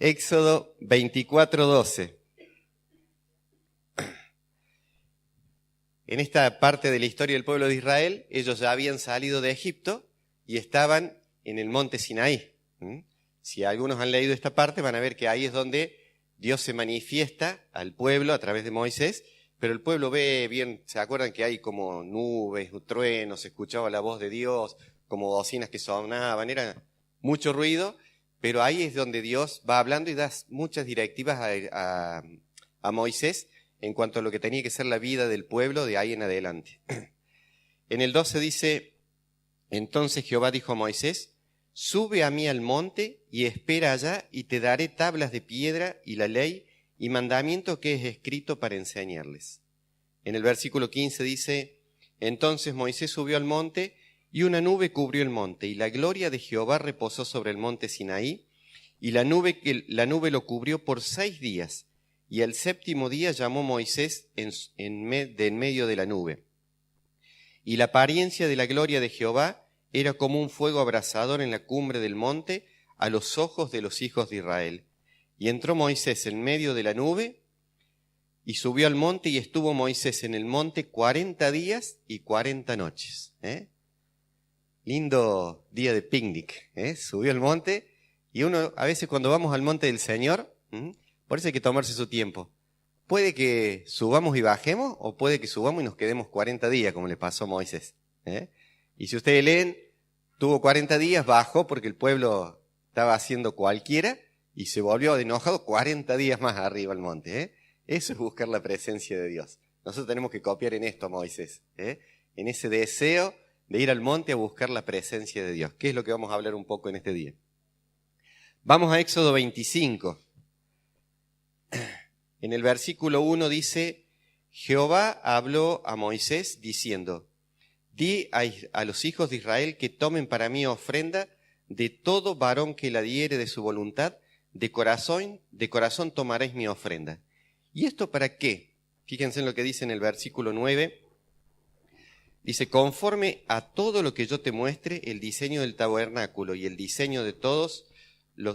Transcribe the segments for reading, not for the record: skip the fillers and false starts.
Éxodo 24:12. En esta parte de la historia del pueblo de Israel, ellos ya habían salido de Egipto y estaban en el monte Sinaí. Si algunos han leído esta parte, van a ver que ahí es donde Dios se manifiesta al pueblo a través de Moisés, pero el pueblo ve bien, ¿se acuerdan que hay como nubes, truenos, se escuchaba la voz de Dios, como bocinas que sonaban, era mucho ruido, pero ahí es donde Dios va hablando y da muchas directivas a Moisés en cuanto a lo que tenía que ser la vida del pueblo de ahí en adelante. En el 12 dice, entonces Jehová dijo a Moisés, sube a mí al monte y espera allá y te daré tablas de piedra y la ley y mandamiento que es escrito para enseñarles. En el versículo 15 dice, entonces Moisés subió al monte y una nube cubrió el monte y la gloria de Jehová reposó sobre el monte Sinaí y la nube lo cubrió por 6 días. Y el séptimo día llamó Moisés en medio de la nube. Y la apariencia de la gloria de Jehová era como un fuego abrasador en la cumbre del monte a los ojos de los hijos de Israel. Y entró Moisés en medio de la nube y subió al monte y estuvo Moisés en el monte 40 días y 40 noches. Lindo día de picnic. Subió al monte y uno a veces cuando vamos al monte del Señor... Por eso hay que tomarse su tiempo. Puede que subamos y bajemos, o puede que subamos y nos quedemos 40 días, como le pasó a Moisés. Y si ustedes leen, tuvo 40 días, bajó porque el pueblo estaba haciendo cualquiera, y se volvió enojado 40 días más arriba al monte. Eso es buscar la presencia de Dios. Nosotros tenemos que copiar en esto a Moisés. En ese deseo de ir al monte a buscar la presencia de Dios. ¿Qué es lo que vamos a hablar un poco en este día? Vamos a Éxodo 25. En el versículo 1 dice, Jehová habló a Moisés diciendo, di a los hijos de Israel que tomen para mí ofrenda de todo varón que la diere de su voluntad, de corazón tomaréis mi ofrenda. ¿Y esto para qué? Fíjense en lo que dice en el versículo 9. Dice, conforme a todo lo que yo te muestre, el diseño del tabernáculo y el diseño de todos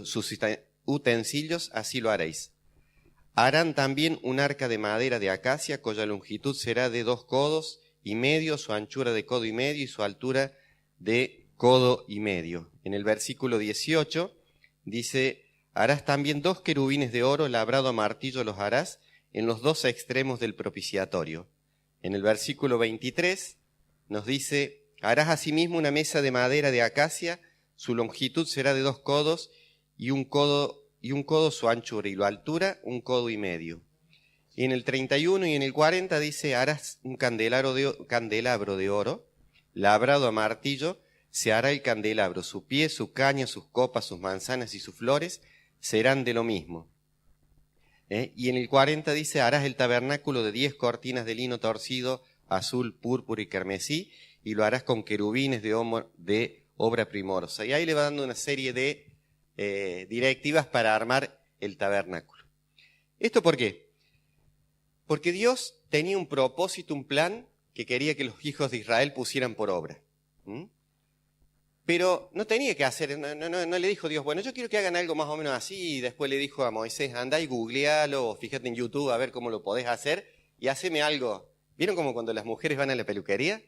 sus utensilios, así lo haréis. Harán también un arca de madera de acacia, cuya longitud será de 2 codos y medio, su anchura de codo y medio y su altura de codo y medio. En el versículo 18 dice, harás también 2 querubines de oro, labrado a martillo los harás, en los 2 extremos del propiciatorio. En el versículo 23 nos dice, harás asimismo una mesa de madera de acacia, su longitud será de 2 codos y un codo su anchura y la altura 1 codo y medio. Y en el 31 y en el 40 dice, harás un candelabro de oro, labrado a martillo, se hará el candelabro, su pie, su caña, sus copas, sus manzanas y sus flores serán de lo mismo. Y en el 40 dice, harás el tabernáculo de 10 cortinas de lino torcido, azul, púrpura y carmesí, y lo harás con querubines de obra primorosa. Y ahí le va dando una serie de directivas para armar el tabernáculo. ¿Esto por qué? Porque Dios tenía un propósito, un plan que quería que los hijos de Israel pusieran por obra. Pero no tenía que hacer, no le dijo Dios, bueno, yo quiero que hagan algo más o menos así, y después le dijo a Moisés, anda y googlealo, o fíjate en YouTube a ver cómo lo podés hacer, y haceme algo. ¿Vieron como cuando las mujeres van a la peluquería?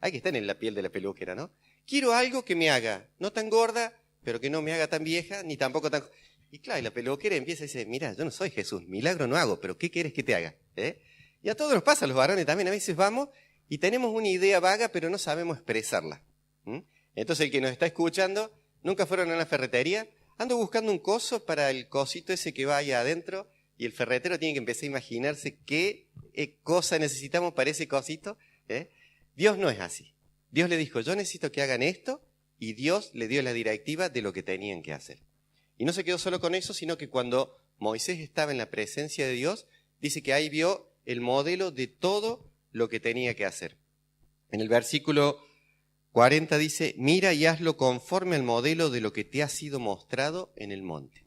Hay que estar en la piel de la peluquera, ¿no? Quiero algo que me haga, no tan gorda, pero que no me haga tan vieja, ni tampoco tan... Y claro, y la peluquera empieza y dice, mira, yo no soy Jesús, milagro no hago, pero ¿qué quieres que te haga? Y a todos nos pasa, a los varones también, a veces vamos y tenemos una idea vaga, pero no sabemos expresarla. Entonces el que nos está escuchando, nunca fueron a una ferretería, ando buscando un coso para el cosito ese que va ahí adentro, y el ferretero tiene que empezar a imaginarse qué cosa necesitamos para ese cosito. Dios no es así. Dios le dijo, yo necesito que hagan esto, y Dios le dio la directiva de lo que tenían que hacer. Y no se quedó solo con eso, sino que cuando Moisés estaba en la presencia de Dios, dice que ahí vio el modelo de todo lo que tenía que hacer. En el versículo 40 dice, mira y hazlo conforme al modelo de lo que te ha sido mostrado en el monte.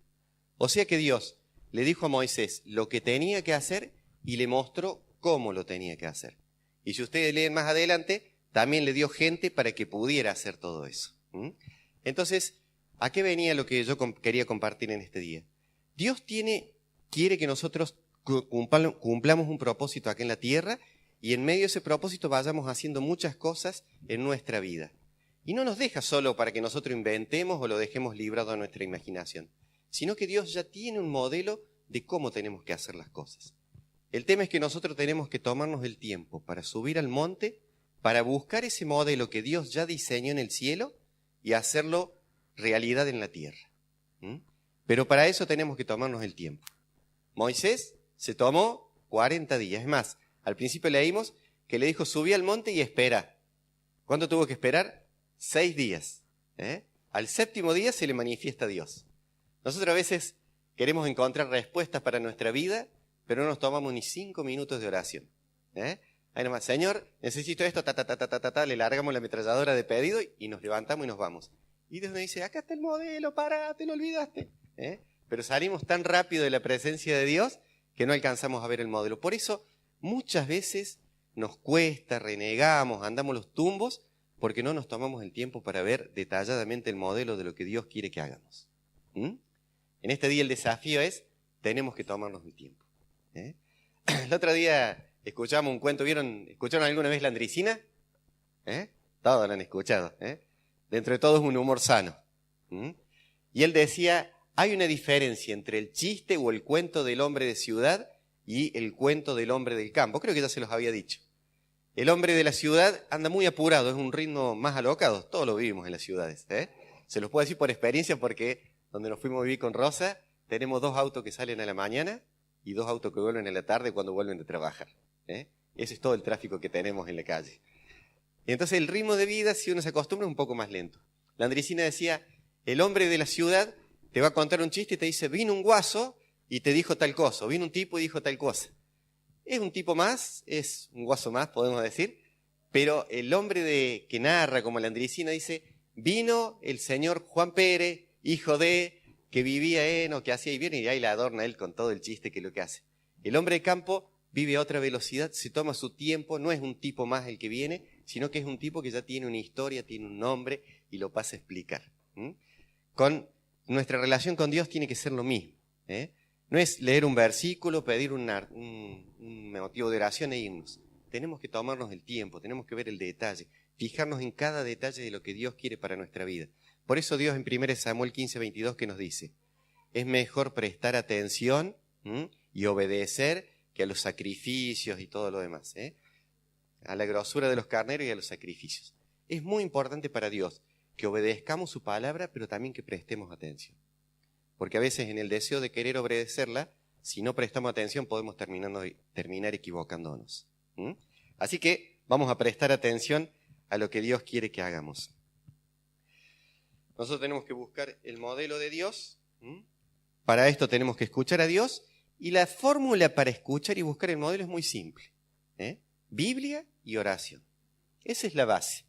O sea que Dios le dijo a Moisés lo que tenía que hacer y le mostró cómo lo tenía que hacer. Y si ustedes leen más adelante, también le dio gente para que pudiera hacer todo eso. Entonces, ¿a qué venía lo que yo quería compartir en este día? Dios quiere que nosotros cumplamos un propósito acá en la tierra y en medio de ese propósito vayamos haciendo muchas cosas en nuestra vida. Y no nos deja solo para que nosotros inventemos o lo dejemos librado a nuestra imaginación, sino que Dios ya tiene un modelo de cómo tenemos que hacer las cosas. El tema es que nosotros tenemos que tomarnos el tiempo para subir al monte, para buscar ese modelo que Dios ya diseñó en el cielo y hacerlo realidad en la tierra. Pero para eso tenemos que tomarnos el tiempo. Moisés se tomó 40 días. Es más, al principio leímos que le dijo, subí al monte y espera. ¿Cuánto tuvo que esperar? 6 días. Al 7º día se le manifiesta a Dios. Nosotros a veces queremos encontrar respuestas para nuestra vida, pero no nos tomamos ni 5 minutos de oración. Ahí nomás, Señor, necesito esto, le largamos la ametralladora de pedido y nos levantamos y nos vamos. Y Dios nos dice, acá está el modelo, pará, te lo olvidaste. Pero salimos tan rápido de la presencia de Dios que no alcanzamos a ver el modelo. Por eso muchas veces nos cuesta, renegamos, andamos los tumbos, porque no nos tomamos el tiempo para ver detalladamente el modelo de lo que Dios quiere que hagamos. En este día el desafío es, tenemos que tomarnos el tiempo. El otro día escuchamos un cuento, ¿escucharon alguna vez La Andricina? Todos lo han escuchado. Dentro de todo es un humor sano. Y él decía, hay una diferencia entre el chiste o el cuento del hombre de ciudad y el cuento del hombre del campo. Creo que ya se los había dicho. El hombre de la ciudad anda muy apurado, es un ritmo más alocado. Todos lo vivimos en las ciudades. Se los puedo decir por experiencia porque donde nos fuimos a vivir con Rosa, tenemos 2 autos que salen a la mañana y 2 autos que vuelven a la tarde cuando vuelven de trabajar. Ese es todo el tráfico que tenemos en la calle. Y entonces el ritmo de vida, si uno se acostumbra, es un poco más lento. La Andricina decía, el hombre de la ciudad te va a contar un chiste y te dice, vino un guaso y te dijo tal cosa, o vino un tipo y dijo tal cosa. Es un tipo más, es un guaso más, podemos decir, pero el hombre que narra, como la Andricina, dice, vino el señor Juan Pérez, hijo de, que vivía en, o que hacía y viene, y ahí la adorna él con todo el chiste que es lo que hace. El hombre de campo vive a otra velocidad, se toma su tiempo, no es un tipo más el que viene, sino que es un tipo que ya tiene una historia, tiene un nombre y lo pasa a explicar. Con nuestra relación con Dios tiene que ser lo mismo. No es leer un versículo, pedir un motivo de oración e irnos. Tenemos que tomarnos el tiempo, tenemos que ver el detalle, fijarnos en cada detalle de lo que Dios quiere para nuestra vida. Por eso Dios en 1 Samuel 15:22 que nos dice, es mejor prestar atención y obedecer que a los sacrificios y todo lo demás. A la grosura de los carneros y a los sacrificios. Es muy importante para Dios que obedezcamos su palabra, pero también que prestemos atención. Porque a veces en el deseo de querer obedecerla, si no prestamos atención podemos terminar equivocándonos. Así que vamos a prestar atención a lo que Dios quiere que hagamos. Nosotros tenemos que buscar el modelo de Dios. Para esto tenemos que escuchar a Dios. Y la fórmula para escuchar y buscar el modelo es muy simple. Biblia y oración. Esa es la base.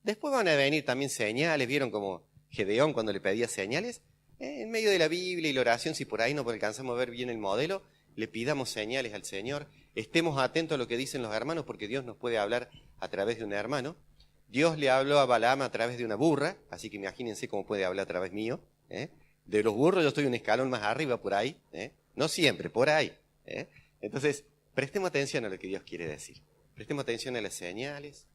Después van a venir también señales. ¿Vieron como Gedeón cuando le pedía señales? En medio de la Biblia y la oración, si por ahí no alcanzamos a ver bien el modelo, le pidamos señales al Señor. Estemos atentos a lo que dicen los hermanos, porque Dios nos puede hablar a través de un hermano. Dios le habló a Balaam a través de una burra, así que imagínense cómo puede hablar a través mío. De los burros yo estoy un escalón más arriba por ahí. No siempre, por ahí. Entonces, prestemos atención a lo que Dios quiere decir. Prestemos atención a las señales,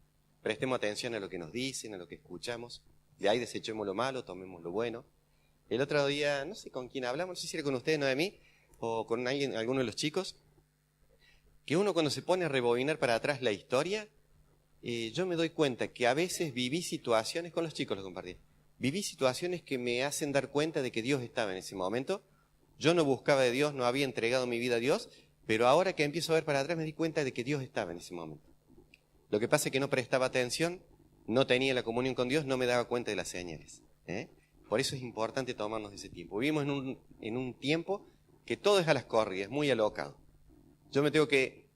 prestemos atención a lo que nos dicen, a lo que escuchamos. De ahí desechemos lo malo, tomemos lo bueno. El otro día, no sé con quién hablamos, no sé si era con ustedes, Noemí, o con alguno de los chicos, que uno cuando se pone a rebobinar para atrás la historia, yo me doy cuenta que a veces viví situaciones, con los chicos lo compartí, viví situaciones que me hacen dar cuenta de que Dios estaba en ese momento. Yo no buscaba de Dios, no había entregado mi vida a Dios, pero ahora que empiezo a ver para atrás me di cuenta de que Dios estaba en ese momento. Lo que pasa es que no prestaba atención, no tenía la comunión con Dios, no me daba cuenta de las señales. Por eso es importante tomarnos ese tiempo. Vivimos en un tiempo que todo es a las corridas, muy alocado. Yo me tengo que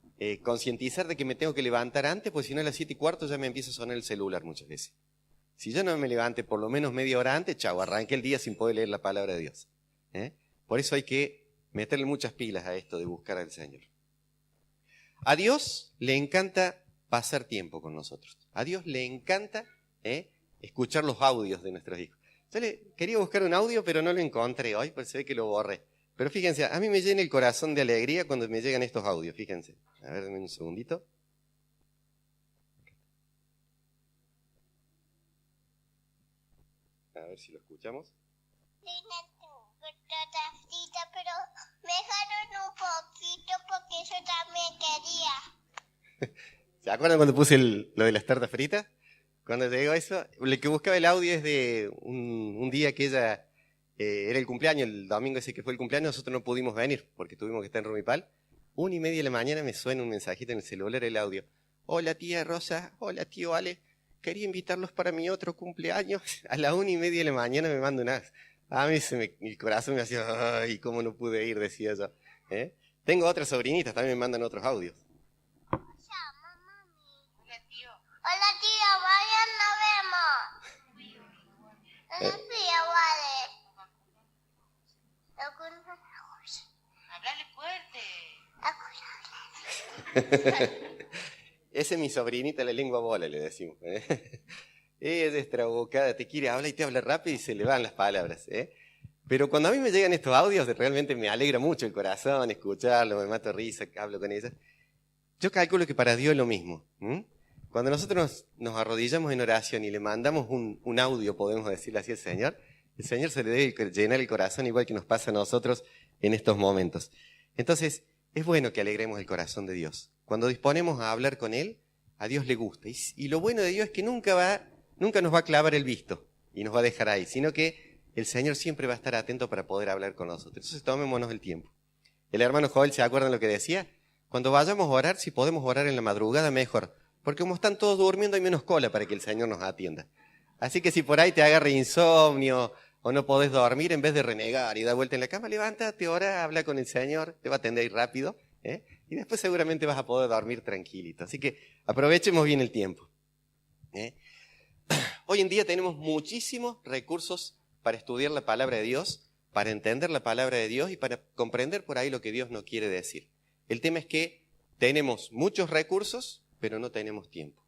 concientizar de que me tengo que levantar antes, porque si no a las 7:15 ya me empieza a sonar el celular muchas veces. Si yo no me levante por lo menos media hora antes, chau, arranqué el día sin poder leer la palabra de Dios. Por eso hay que meterle muchas pilas a esto de buscar al Señor. A Dios le encanta pasar tiempo con nosotros. A Dios le encanta escuchar los audios de nuestros hijos. Yo quería buscar un audio, pero no lo encontré hoy, pues se ve que lo borré. Pero fíjense, a mí me llena el corazón de alegría cuando me llegan estos audios, fíjense. A ver, denme un segundito. A ver si lo escuchamos. Pero me dejaron un poquito porque yo también quería. ¿Se acuerdan cuando puse lo de las tartas fritas? Cuando llegó eso, lo que buscaba el audio es de un día que ella, era el cumpleaños, el domingo ese que fue el cumpleaños, nosotros no pudimos venir porque tuvimos que estar en Rumipal. 1:30 de la mañana me suena un mensajito en el celular, el audio. Hola tía Rosa, hola tío Ale, quería invitarlos para mi otro cumpleaños. A las 1:30 de la mañana me manda una... A mí el corazón me hacía, ay, cómo no pude ir, decía yo. ¿Eh? Tengo otras sobrinitas, también me mandan otros audios. Hola tío, mañana nos vemos. Hola tío, vale. Hablale fuerte. Esa es mi sobrinita, la lengua bola, le decimos. Ella es extrabucada, te quiere hablar y te habla rápido y se le van las palabras. Pero cuando a mí me llegan estos audios, realmente me alegra mucho el corazón escucharlo, me mato risa, hablo con ella. Yo calculo que para Dios es lo mismo. Cuando nosotros nos arrodillamos en oración y le mandamos un audio, podemos decirle así al Señor, el Señor se le debe llenar el corazón igual que nos pasa a nosotros en estos momentos. Entonces, es bueno que alegremos el corazón de Dios. Cuando disponemos a hablar con Él, a Dios le gusta. Y lo bueno de Dios es que nunca nos va a clavar el visto y nos va a dejar ahí, sino que el Señor siempre va a estar atento para poder hablar con nosotros. Entonces, tomémonos el tiempo. El hermano Joel, ¿se acuerdan lo que decía? Cuando vayamos a orar, si podemos orar en la madrugada, mejor. Porque como están todos durmiendo, hay menos cola para que el Señor nos atienda. Así que si por ahí te agarra insomnio o no podés dormir, en vez de renegar y dar vuelta en la cama, levántate, ora, habla con el Señor, te va a atender ahí rápido, y después seguramente vas a poder dormir tranquilito. Así que aprovechemos bien el tiempo. Hoy en día tenemos muchísimos recursos para estudiar la palabra de Dios, para entender la palabra de Dios y para comprender por ahí lo que Dios nos quiere decir. El tema es que tenemos muchos recursos, pero no tenemos tiempo.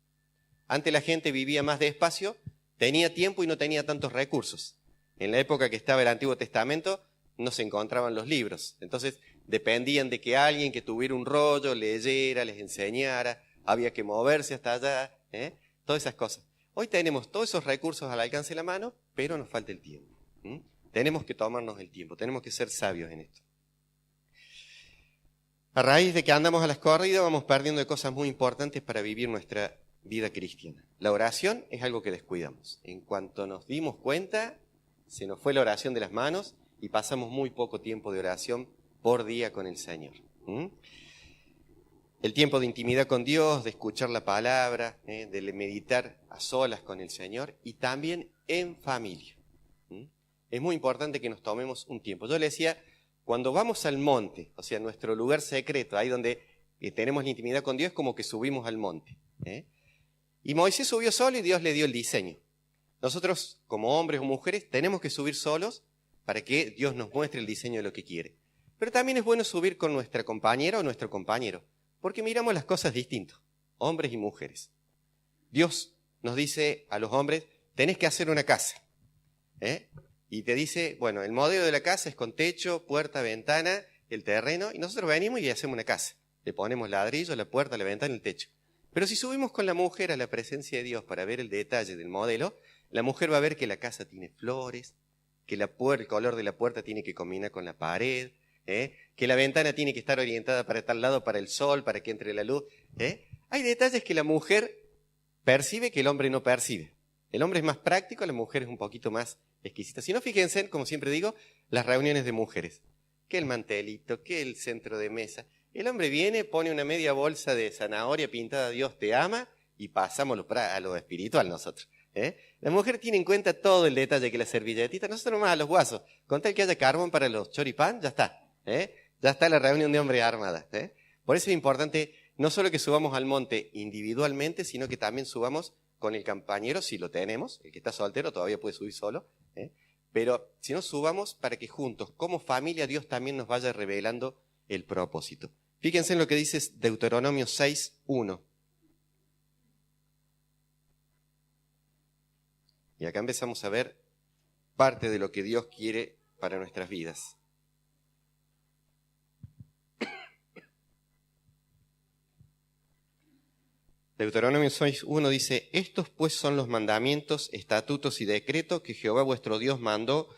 Antes la gente vivía más despacio, tenía tiempo y no tenía tantos recursos. En la época que estaba el Antiguo Testamento no se encontraban los libros. Entonces dependían de que alguien que tuviera un rollo leyera, les enseñara, había que moverse hasta allá, todas esas cosas. Hoy tenemos todos esos recursos al alcance de la mano, pero nos falta el tiempo. Tenemos que tomarnos el tiempo, tenemos que ser sabios en esto. A raíz de que andamos a las corridas vamos perdiendo de cosas muy importantes para vivir nuestra vida cristiana. La oración es algo que descuidamos. En cuanto nos dimos cuenta, se nos fue la oración de las manos y pasamos muy poco tiempo de oración por día con el Señor. El tiempo de intimidad con Dios, de escuchar la palabra, de meditar a solas con el Señor y también en familia. Es muy importante que nos tomemos un tiempo. Yo le decía, cuando vamos al monte, o sea, nuestro lugar secreto, ahí donde tenemos la intimidad con Dios, es como que subimos al monte. Y Moisés subió solo y Dios le dio el diseño. Nosotros, como hombres o mujeres, tenemos que subir solos para que Dios nos muestre el diseño de lo que quiere. Pero también es bueno subir con nuestra compañera o nuestro compañero, porque miramos las cosas distintos, hombres y mujeres. Dios nos dice a los hombres, tenés que hacer una casa. Y te dice, bueno, el modelo de la casa es con techo, puerta, ventana, el terreno, y nosotros venimos y hacemos una casa. Le ponemos ladrillo, la puerta, la ventana, el techo. Pero si subimos con la mujer a la presencia de Dios para ver el detalle del modelo, la mujer va a ver que la casa tiene flores, que el color de la puerta tiene que combinar con la pared, que la ventana tiene que estar orientada para tal lado, para el sol, para que entre la luz. Hay detalles que la mujer percibe que el hombre no percibe. El hombre es más práctico, la mujer es un poquito más exquisita. Si no, fíjense, como siempre digo, las reuniones de mujeres. Que el mantelito, que el centro de mesa. El hombre viene, pone una media bolsa de zanahoria pintada Dios te ama y pasamos a lo espiritual nosotros. La mujer tiene en cuenta todo el detalle, que la servilletita, nosotros nomás a los guasos, con tal que haya carbón para los choripán, ya está. Ya está la reunión de hombres armadas. Por eso es importante no solo que subamos al monte individualmente, sino que también subamos con el compañero, si lo tenemos. El que está soltero todavía puede subir solo. Pero si no, subamos para que juntos, como familia, Dios también nos vaya revelando el propósito. Fíjense en lo que dice Deuteronomio 6:1. Y acá empezamos a ver parte de lo que Dios quiere para nuestras vidas. Deuteronomio 6:1 dice, estos pues son los mandamientos, estatutos y decretos que Jehová vuestro Dios mandó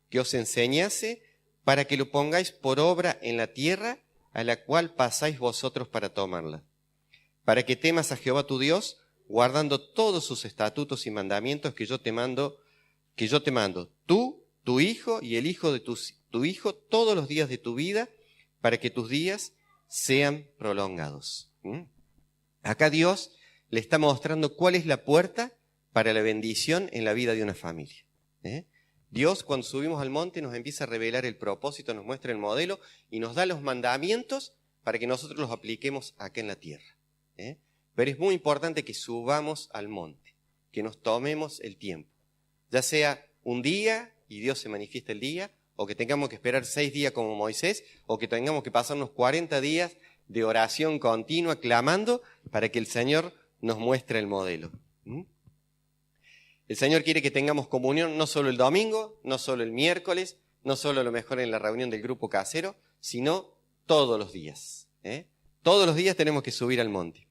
que os enseñase para que lo pongáis por obra en la tierra a la cual pasáis vosotros para tomarla. Para que temas a Jehová tu Dios, guardando todos sus estatutos y mandamientos que yo te mando, tú, tu hijo y el hijo de tu hijo, todos los días de tu vida, para que tus días sean prolongados. Acá Dios le está mostrando cuál es la puerta para la bendición en la vida de una familia. Dios, cuando subimos al monte, nos empieza a revelar el propósito, nos muestra el modelo y nos da los mandamientos para que nosotros los apliquemos acá en la tierra. Pero es muy importante que subamos al monte, que nos tomemos el tiempo, ya sea un día y Dios se manifiesta el día, o que tengamos que esperar 6 días como Moisés, o que tengamos que pasarnos 40 días de oración continua, clamando para que el Señor nos muestre el modelo. El Señor quiere que tengamos comunión no solo el domingo, no solo el miércoles, no solo a lo mejor en la reunión del grupo casero, sino todos los días. Todos los días tenemos que subir al monte.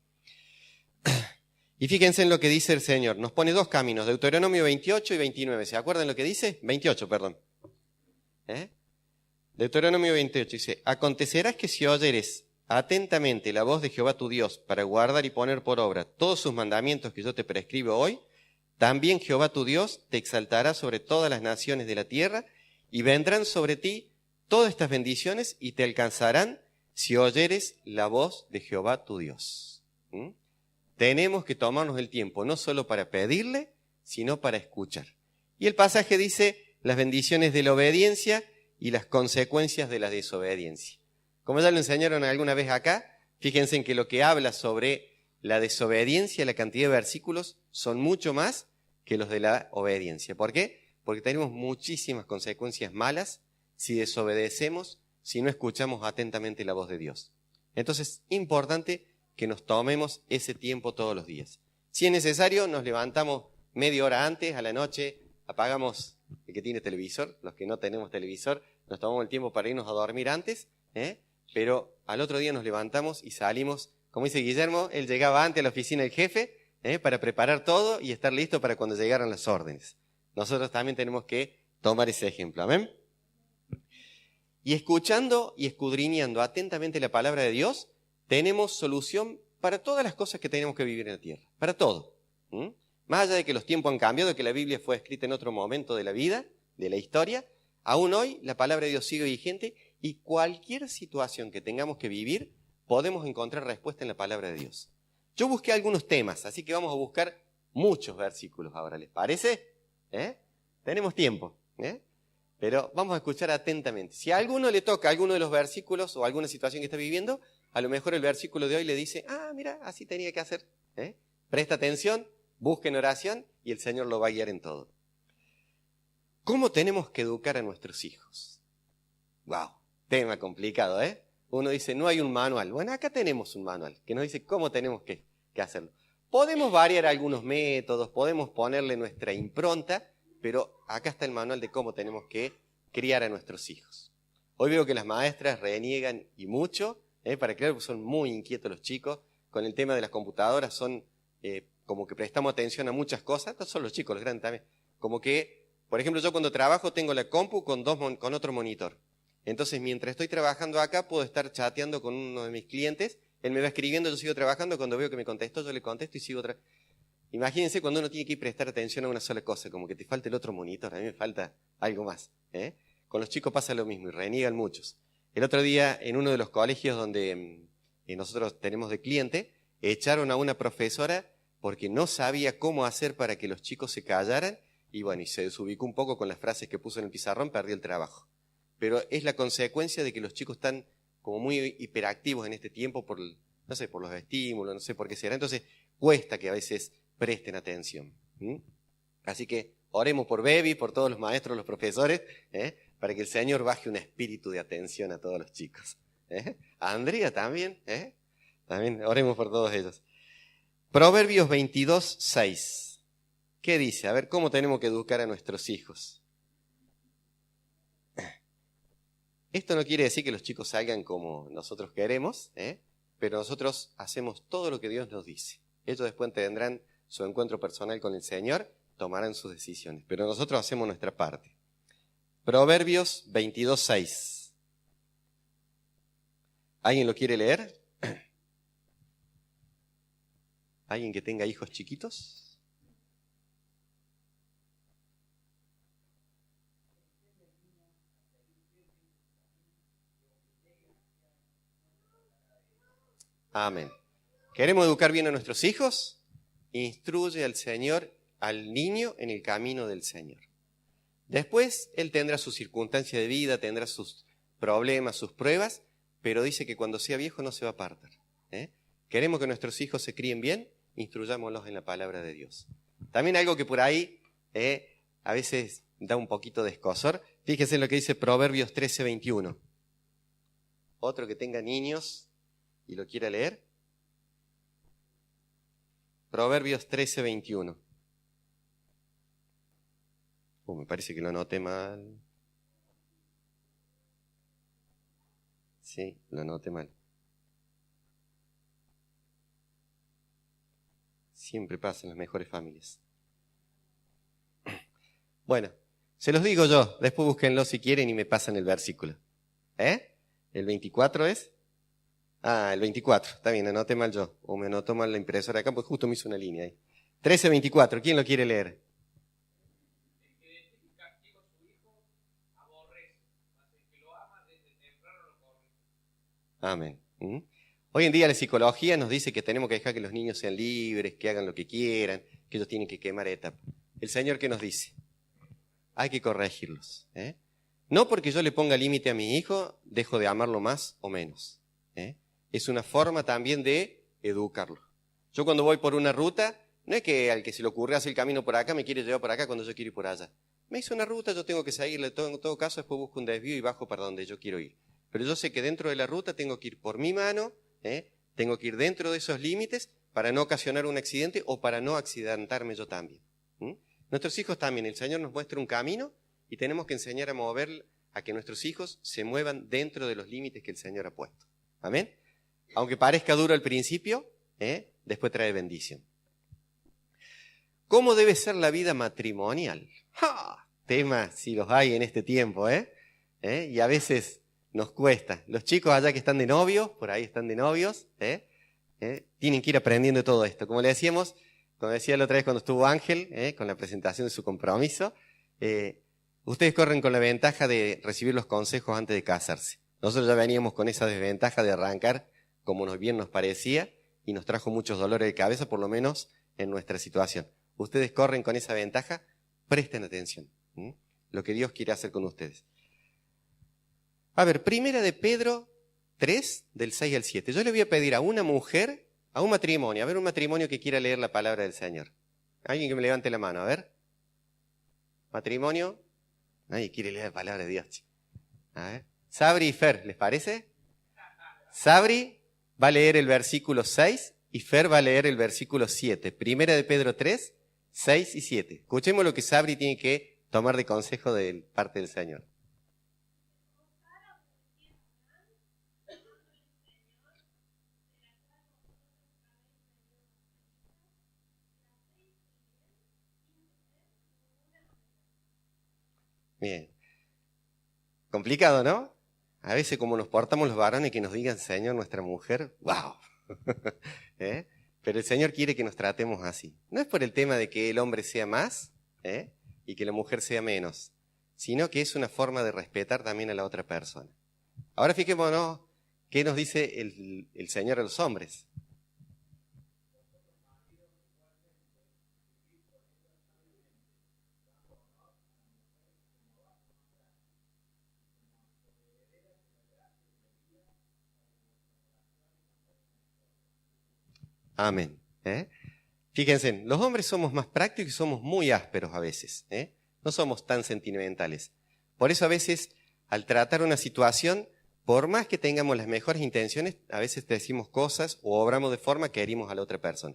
Y fíjense en lo que dice el Señor. Nos pone 2 caminos, Deuteronomio 28 y 29. ¿Se acuerdan lo que dice? 28, perdón. Deuteronomio 28 dice, acontecerá que si oyeres atentamente la voz de Jehová tu Dios para guardar y poner por obra todos sus mandamientos que yo te prescribo hoy, también Jehová tu Dios te exaltará sobre todas las naciones de la tierra y vendrán sobre ti todas estas bendiciones y te alcanzarán si oyeres la voz de Jehová tu Dios. Tenemos que tomarnos el tiempo, no solo para pedirle, sino para escuchar. Y el pasaje dice las bendiciones de la obediencia y las consecuencias de la desobediencia. Como ya lo enseñaron alguna vez acá, fíjense en que lo que habla sobre la desobediencia, la cantidad de versículos, son mucho más que los de la obediencia. ¿Por qué? Porque tenemos muchísimas consecuencias malas si desobedecemos, si no escuchamos atentamente la voz de Dios. Entonces, importante que nos tomemos ese tiempo todos los días. Si es necesario, nos levantamos media hora antes, a la noche, apagamos el que tiene televisor, los que no tenemos televisor, nos tomamos el tiempo para irnos a dormir antes, pero al otro día nos levantamos y salimos, como dice Guillermo, él llegaba antes a la oficina del jefe, para preparar todo y estar listo para cuando llegaran las órdenes. Nosotros también tenemos que tomar ese ejemplo, ¿amén? Y escuchando y escudriñando atentamente la palabra de Dios, tenemos solución para todas las cosas que tenemos que vivir en la tierra, para todo. Más allá de que los tiempos han cambiado, de que la Biblia fue escrita en otro momento de la vida, de la historia, aún hoy la palabra de Dios sigue vigente y cualquier situación que tengamos que vivir, podemos encontrar respuesta en la palabra de Dios. Yo busqué algunos temas, así que vamos a buscar muchos versículos ahora, ¿les parece? Tenemos tiempo, pero vamos a escuchar atentamente. Si a alguno le toca alguno de los versículos o alguna situación que está viviendo, a lo mejor el versículo de hoy le dice, mira, así tenía que hacer. Presta atención, busquen oración y el Señor lo va a guiar en todo. ¿Cómo tenemos que educar a nuestros hijos? ¡Wow! Tema complicado, Uno dice, no hay un manual. Bueno, acá tenemos un manual que nos dice cómo tenemos que hacerlo. Podemos variar algunos métodos, podemos ponerle nuestra impronta, pero acá está el manual de cómo tenemos que criar a nuestros hijos. Hoy veo que las maestras reniegan y mucho, para creer que son muy inquietos los chicos. Con el tema de las computadoras son como que prestamos atención a muchas cosas, no solo los chicos, los grandes también. Como que, por ejemplo, yo cuando trabajo tengo la compu con otro monitor. Entonces, mientras estoy trabajando acá, puedo estar chateando con uno de mis clientes, él me va escribiendo, yo sigo trabajando, cuando veo que me contestó, yo le contesto y sigo trabajando. Imagínense cuando uno tiene que prestar atención a una sola cosa, como que te falta el otro monitor, a mí me falta algo más. Con los chicos pasa lo mismo y reniegan muchos. El otro día, en uno de los colegios donde nosotros tenemos de cliente, echaron a una profesora porque no sabía cómo hacer para que los chicos se callaran y bueno, y se desubicó un poco con las frases que puso en el pizarrón, perdió el trabajo. Pero es la consecuencia de que los chicos están como muy hiperactivos en este tiempo por los estímulos, no sé por qué será. Entonces, cuesta que a veces presten atención. Así que oremos por Bebi, por todos los maestros, los profesores, para que el Señor baje un espíritu de atención a todos los chicos. A Andrea también, también oremos por todos ellos. Proverbios 22, 6. ¿Qué dice? A ver, ¿cómo tenemos que educar a nuestros hijos? Esto no quiere decir que los chicos salgan como nosotros queremos, pero nosotros hacemos todo lo que Dios nos dice. Ellos después tendrán su encuentro personal con el Señor, tomarán sus decisiones. Pero nosotros hacemos nuestra parte. Proverbios 22:6. ¿Alguien lo quiere leer? ¿Alguien que tenga hijos chiquitos? Amén. ¿Queremos educar bien a nuestros hijos? Instruye al Señor, al niño, en el camino del Señor. Después, Él tendrá sus circunstancias de vida, tendrá sus problemas, sus pruebas, pero dice que cuando sea viejo no se va a apartar. ¿Queremos que nuestros hijos se críen bien? Instruyámoslos en la palabra de Dios. También algo que por ahí a veces da un poquito de escozor. Fíjense en lo que dice Proverbios 13:21. Otro que tenga niños y lo quiera leer. Proverbios 13:21. Me parece que lo anoté mal. Sí, lo anoté mal. Siempre pasa en las mejores familias. Bueno, se los digo yo, después búsquenlo si quieren y me pasan el versículo. ¿El 24 es? El 24, está bien, anoté mal yo. O me anotó mal la impresora acá, pues justo me hizo una línea ahí. 13:24, ¿quién lo quiere leer? El que desde que castiga a su hijo aborrece, mas el que lo ama desde temprano lo corrige. Amén. Hoy en día la psicología nos dice que tenemos que dejar que los niños sean libres, que hagan lo que quieran, que ellos tienen que quemar etapas. El Señor, ¿qué nos dice? Hay que corregirlos. No porque yo le ponga límite a mi hijo, dejo de amarlo más o menos. Es una forma también de educarlo. Yo cuando voy por una ruta, no es que al que se le ocurre hacer el camino por acá me quiere llevar por acá cuando yo quiero ir por allá. Me hizo una ruta, yo tengo que seguirle, en todo caso después busco un desvío y bajo para donde yo quiero ir. Pero yo sé que dentro de la ruta tengo que ir por mi mano, tengo que ir dentro de esos límites para no ocasionar un accidente o para no accidentarme yo también. Nuestros hijos también, el Señor nos muestra un camino y tenemos que enseñar a que nuestros hijos se muevan dentro de los límites que el Señor ha puesto. Amén. Aunque parezca duro al principio, después trae bendición. ¿Cómo debe ser la vida matrimonial? Temas, si los hay en este tiempo, y a veces nos cuesta. Los chicos allá que están de novios, por ahí están de novios, tienen que ir aprendiendo todo esto. Como le decíamos, como decía la otra vez cuando estuvo Ángel, con la presentación de su compromiso, ustedes corren con la ventaja de recibir los consejos antes de casarse. Nosotros ya veníamos con esa desventaja de arrancar como bien nos parecía y nos trajo muchos dolores de cabeza, por lo menos en nuestra situación. Ustedes corren con esa ventaja, presten atención. Lo que Dios quiere hacer con ustedes. A ver, primera de Pedro 3, del 6 al 7. Yo le voy a pedir a una mujer, a un matrimonio, a ver un matrimonio que quiera leer la palabra del Señor. Alguien que me levante la mano, a ver. Matrimonio. Nadie quiere leer la palabra de Dios. A ver. Sabri y Fer, ¿les parece? Sabri va a leer el versículo 6 y Fer va a leer el versículo 7. Primera de Pedro 3, 6 y 7. Escuchemos lo que Sabri tiene que tomar de consejo de parte del Señor. Bien. Complicado, ¿no? A veces como nos portamos los varones que nos digan, Señor, nuestra mujer, ¡wow! Pero el Señor quiere que nos tratemos así. No es por el tema de que el hombre sea más y que la mujer sea menos, sino que es una forma de respetar también a la otra persona. Ahora fijémonos qué nos dice el Señor a los hombres. Amén. Fíjense, los hombres somos más prácticos y somos muy ásperos a veces. No somos tan sentimentales. Por eso a veces, al tratar una situación, por más que tengamos las mejores intenciones, a veces decimos cosas o obramos de forma que herimos a la otra persona.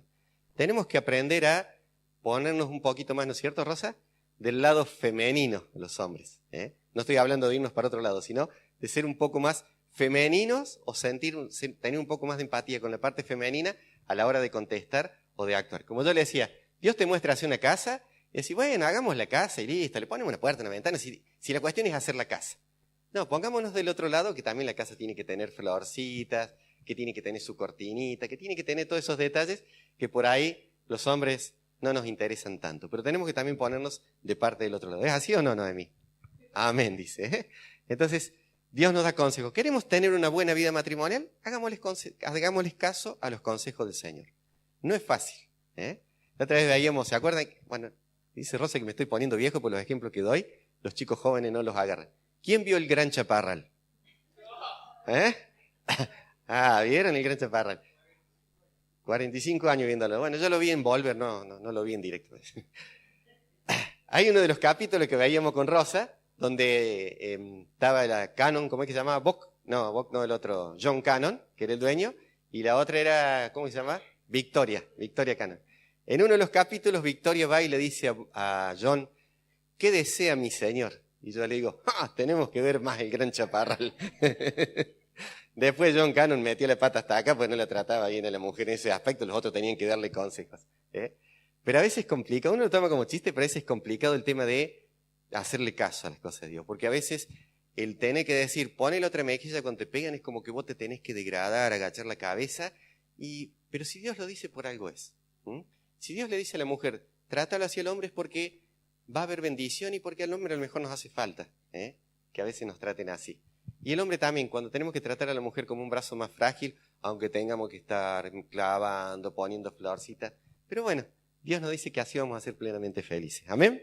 Tenemos que aprender a ponernos un poquito más, ¿no es cierto, Rosa? Del lado femenino de los hombres. No estoy hablando de irnos para otro lado, sino de ser un poco más femeninos o tener un poco más de empatía con la parte femenina a la hora de contestar o de actuar. Como yo le decía, Dios te muestra hacer una casa y decís, bueno, hagamos la casa y listo, le ponemos una puerta, una ventana, si la cuestión es hacer la casa. No, pongámonos del otro lado, que también la casa tiene que tener florcitas, que tiene que tener su cortinita, que tiene que tener todos esos detalles que por ahí los hombres no nos interesan tanto. Pero tenemos que también ponernos de parte del otro lado. ¿Es así o no, Noemí? Amén, dice. Entonces, Dios nos da consejos. ¿Queremos tener una buena vida matrimonial? Hagámosles caso a los consejos del Señor. No es fácil. La otra vez veíamos, ¿se acuerdan? Bueno, dice Rosa que me estoy poniendo viejo por los ejemplos que doy. Los chicos jóvenes no los agarran. ¿Quién vio el Gran Chaparral? ¿Vieron el Gran Chaparral? 45 años viéndolo. Bueno, yo lo vi en Volver, no lo vi en directo. Hay uno de los capítulos que veíamos con Rosa, donde estaba la Cannon, ¿cómo es que se llamaba? Bock no, el otro, John Cannon, que era el dueño, y la otra era, ¿cómo se llama? Victoria Cannon. En uno de los capítulos, Victoria va y le dice a John, ¿qué desea mi señor? Y yo le digo, tenemos que ver más el Gran Chaparral. Después John Cannon metió la pata hasta acá, pues no la trataba bien a la mujer en ese aspecto, los otros tenían que darle consejos. Pero a veces es complicado, uno lo toma como chiste, pero a veces es complicado el tema de hacerle caso a las cosas de Dios. Porque a veces el tener que decir, pone la otra mejilla cuando te pegan, es como que vos te tenés que degradar, agachar la cabeza. Pero si Dios lo dice, por algo es. Si Dios le dice a la mujer, trátalo hacia el hombre, es porque va a haber bendición y porque al hombre a lo mejor nos hace falta, que a veces nos traten así. Y el hombre también, cuando tenemos que tratar a la mujer como un brazo más frágil, aunque tengamos que estar clavando, poniendo florcitas. Pero bueno, Dios nos dice que así vamos a ser plenamente felices. ¿Amén?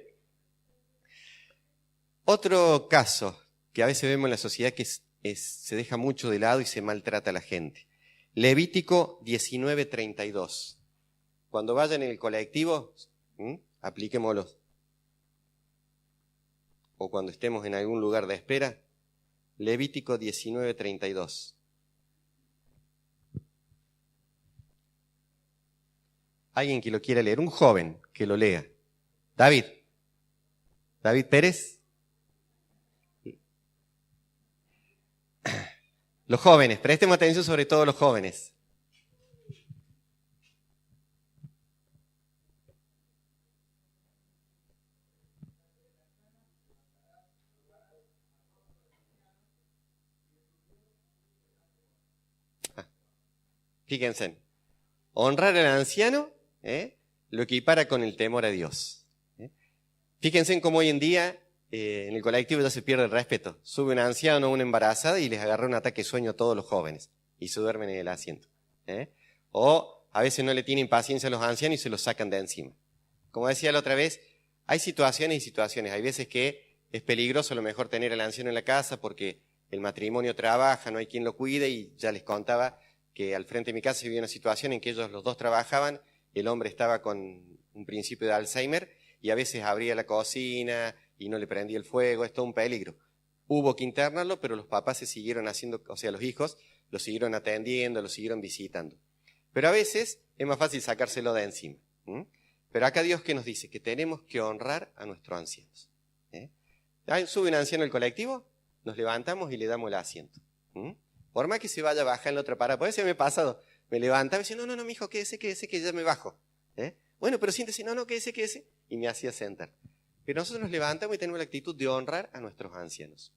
Otro caso que a veces vemos en la sociedad que se deja mucho de lado y se maltrata a la gente. Levítico 19:32. Cuando vayan en el colectivo, apliquémoslo. O cuando estemos en algún lugar de espera, Levítico 19:32. Alguien que lo quiera leer, un joven que lo lea. David Pérez. Los jóvenes, prestemos atención sobre todo los jóvenes. Fíjense, honrar al anciano lo equipara con el temor a Dios. Fíjense en cómo hoy en día en el colectivo ya se pierde el respeto. Sube un anciano o una embarazada y les agarra un ataque de sueño a todos los jóvenes y se duermen en el asiento. O a veces no le tienen paciencia a los ancianos y se los sacan de encima. Como decía la otra vez, hay situaciones y situaciones. Hay veces que es peligroso a lo mejor tener al anciano en la casa porque el matrimonio trabaja, no hay quien lo cuide, y ya les contaba que al frente de mi casa se vivía una situación en que ellos los dos trabajaban, el hombre estaba con un principio de Alzheimer y a veces abría la cocina y no le prendía el fuego, es todo un peligro. Hubo que internarlo, pero los papás se siguieron haciendo, o sea, los hijos lo siguieron atendiendo, lo siguieron visitando. Pero a veces es más fácil sacárselo de encima. Pero acá Dios que nos dice que tenemos que honrar a nuestros ancianos. Sube un anciano al colectivo, nos levantamos y le damos el asiento. Por más que se vaya a bajar en la otra parada, por eso me ha pasado, me levantaba y decía, no, mijo, quédese, que ya me bajo. Bueno, pero siéntese, no, quédese, y me hacía sentar. Pero nosotros nos levantamos y tenemos la actitud de honrar a nuestros ancianos.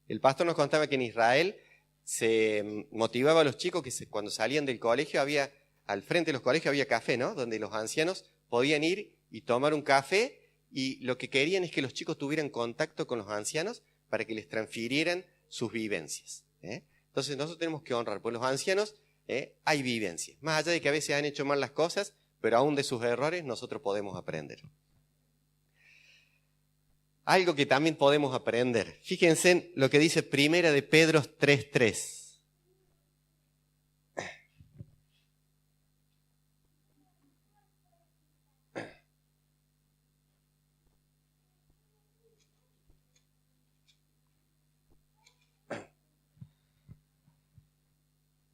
El pastor nos contaba que en Israel se motivaba a los chicos que cuando salían del colegio al frente de los colegios había café, ¿no? Donde los ancianos podían ir y tomar un café, y lo que querían es que los chicos tuvieran contacto con los ancianos para que les transfirieran sus vivencias. Entonces nosotros tenemos que honrar, porque los ancianos hay vivencias. Más allá de que a veces han hecho mal las cosas, pero aún de sus errores nosotros podemos aprender. Algo que también podemos aprender. Fíjense en lo que dice Primera de Pedro 3:3.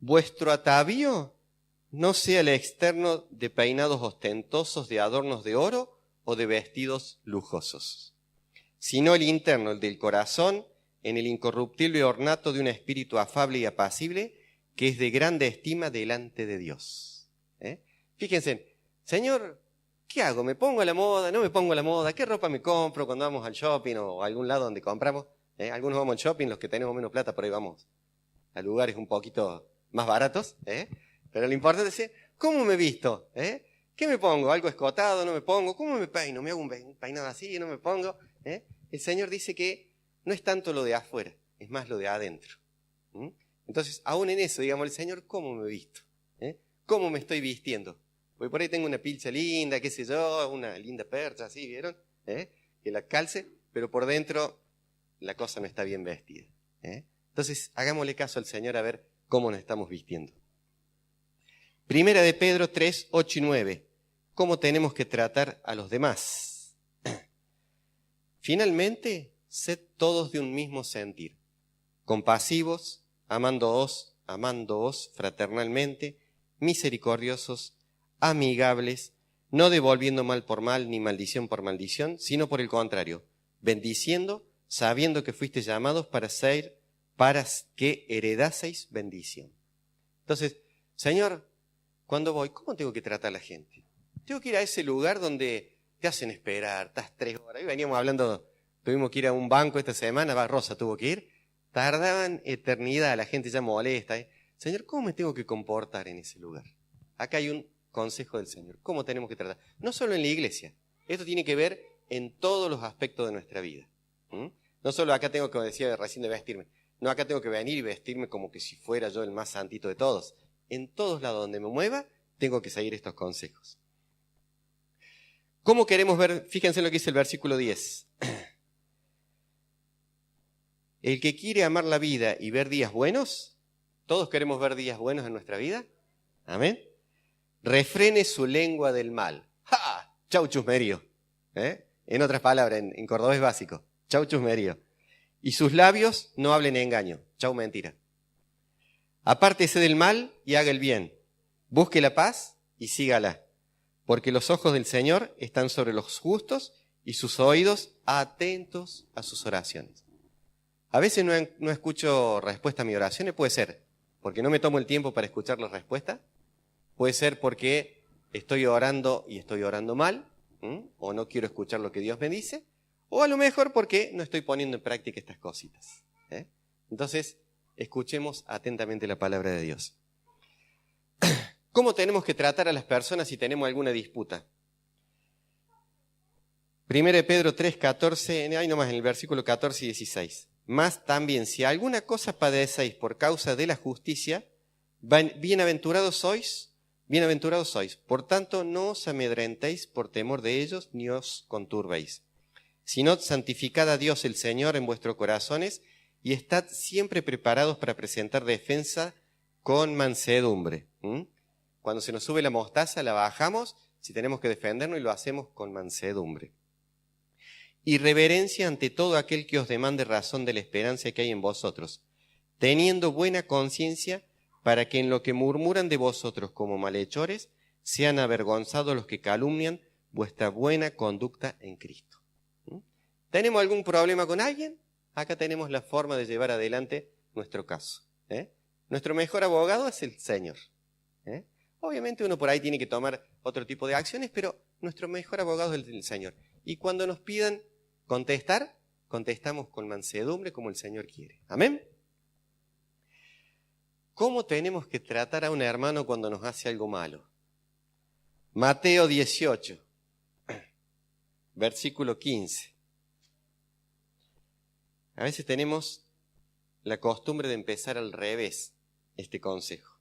Vuestro atavío no sea el externo de peinados ostentosos, de adornos de oro o de vestidos lujosos, sino el interno, el del corazón, en el incorruptible ornato de un espíritu afable y apacible, que es de grande estima delante de Dios. Fíjense, Señor, ¿qué hago? ¿Me pongo a la moda? ¿No me pongo a la moda? ¿Qué ropa me compro cuando vamos al shopping o a algún lado donde compramos? Algunos vamos al shopping, los que tenemos menos plata, por ahí vamos a lugares un poquito más baratos. Pero lo importante es, ¿cómo me visto? ¿Qué me pongo? ¿Algo escotado? ¿No me pongo? ¿Cómo me peino? ¿Me hago un peinado así? ¿No me pongo? El Señor dice que no es tanto lo de afuera, es más lo de adentro. Entonces, aún en eso, digamos, el Señor, ¿cómo me visto? ¿Cómo me estoy vistiendo? Porque por ahí tengo una pilcha linda, qué sé yo, una linda percha, así, ¿vieron? Que la calce, pero por dentro la cosa no está bien vestida. Entonces, hagámosle caso al Señor a ver cómo nos estamos vistiendo. Primera de Pedro 3, 8 y 9. ¿Cómo tenemos que tratar a los demás? Finalmente, sed todos de un mismo sentir, compasivos, amándoos fraternalmente, misericordiosos, amigables, no devolviendo mal por mal ni maldición por maldición, sino por el contrario, bendiciendo, sabiendo que fuisteis llamados para que heredaseis bendición. Entonces, Señor, cuando voy, ¿cómo tengo que tratar a la gente? Tengo que ir a ese lugar donde te hacen esperar, estás 3 horas. Ahí veníamos hablando, tuvimos que ir a un banco esta semana, Rosa tuvo que ir, tardaban eternidad, la gente ya molesta. Señor, ¿cómo me tengo que comportar en ese lugar? Acá hay un consejo del Señor. ¿Cómo tenemos que tratar? No solo en la iglesia. Esto tiene que ver en todos los aspectos de nuestra vida. No solo acá tengo que, decía recién, de vestirme. No, acá tengo que venir y vestirme como que si fuera yo el más santito de todos. En todos lados donde me mueva, tengo que seguir estos consejos. ¿Cómo queremos ver? Fíjense en lo que dice el versículo 10. El que quiere amar la vida y ver días buenos, ¿todos queremos ver días buenos en nuestra vida? Amén. Refrene su lengua del mal. ¡Ja! Chau chusmerío. En otras palabras, en cordobés básico. Chau chusmerío. Y sus labios no hablen engaño. Chau mentira. Apártese del mal y haga el bien. Busque la paz y sígala. Porque los ojos del Señor están sobre los justos y sus oídos atentos a sus oraciones. A veces no escucho respuesta a mis oraciones. Puede ser porque no me tomo el tiempo para escuchar la respuesta. Puede ser porque estoy orando y estoy orando mal, o no quiero escuchar lo que Dios me dice, o a lo mejor porque no estoy poniendo en práctica estas cositas. Entonces, escuchemos atentamente la palabra de Dios. ¿Cómo tenemos que tratar a las personas si tenemos alguna disputa? 1 Pedro 3, 14, ahí nomás en el versículo 14 y 16. Más también, si alguna cosa padecéis por causa de la justicia, bienaventurados sois. Por tanto, no os amedrentéis por temor de ellos, ni os conturbéis. Sino santificad a Dios el Señor en vuestros corazones y estad siempre preparados para presentar defensa con mansedumbre. Cuando se nos sube la mostaza, la bajamos, si tenemos que defendernos, y lo hacemos con mansedumbre. Y reverencia ante todo aquel que os demande razón de la esperanza que hay en vosotros, teniendo buena conciencia, para que en lo que murmuran de vosotros como malhechores, sean avergonzados los que calumnian vuestra buena conducta en Cristo. ¿Tenemos algún problema con alguien? Acá tenemos la forma de llevar adelante nuestro caso. Nuestro mejor abogado es el Señor. Obviamente uno por ahí tiene que tomar otro tipo de acciones, pero nuestro mejor abogado es el Señor. Y cuando nos pidan contestar, contestamos con mansedumbre como el Señor quiere. ¿Amén? ¿Cómo tenemos que tratar a un hermano cuando nos hace algo malo? Mateo 18, versículo 15. A veces tenemos la costumbre de empezar al revés este consejo.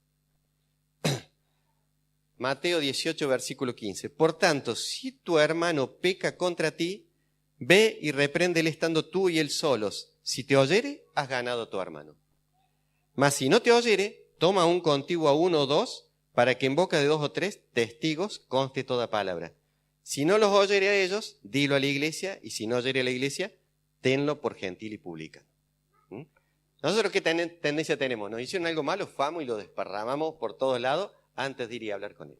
Mateo 18, versículo 15. Por tanto, si tu hermano peca contra ti, ve y repréndele estando tú y él solos. Si te oyere, has ganado a tu hermano. Mas si no te oyere, toma aún contigo a 1 o 2, para que en boca de 2 o 3 testigos conste toda palabra. Si no los oyere a ellos, dilo a la iglesia, y si no oyere a la iglesia, tenlo por gentil y pública. Nosotros, ¿qué tendencia tenemos? Nos hicieron algo malo, vamos y lo desparramamos por todos lados antes de ir y hablar con él.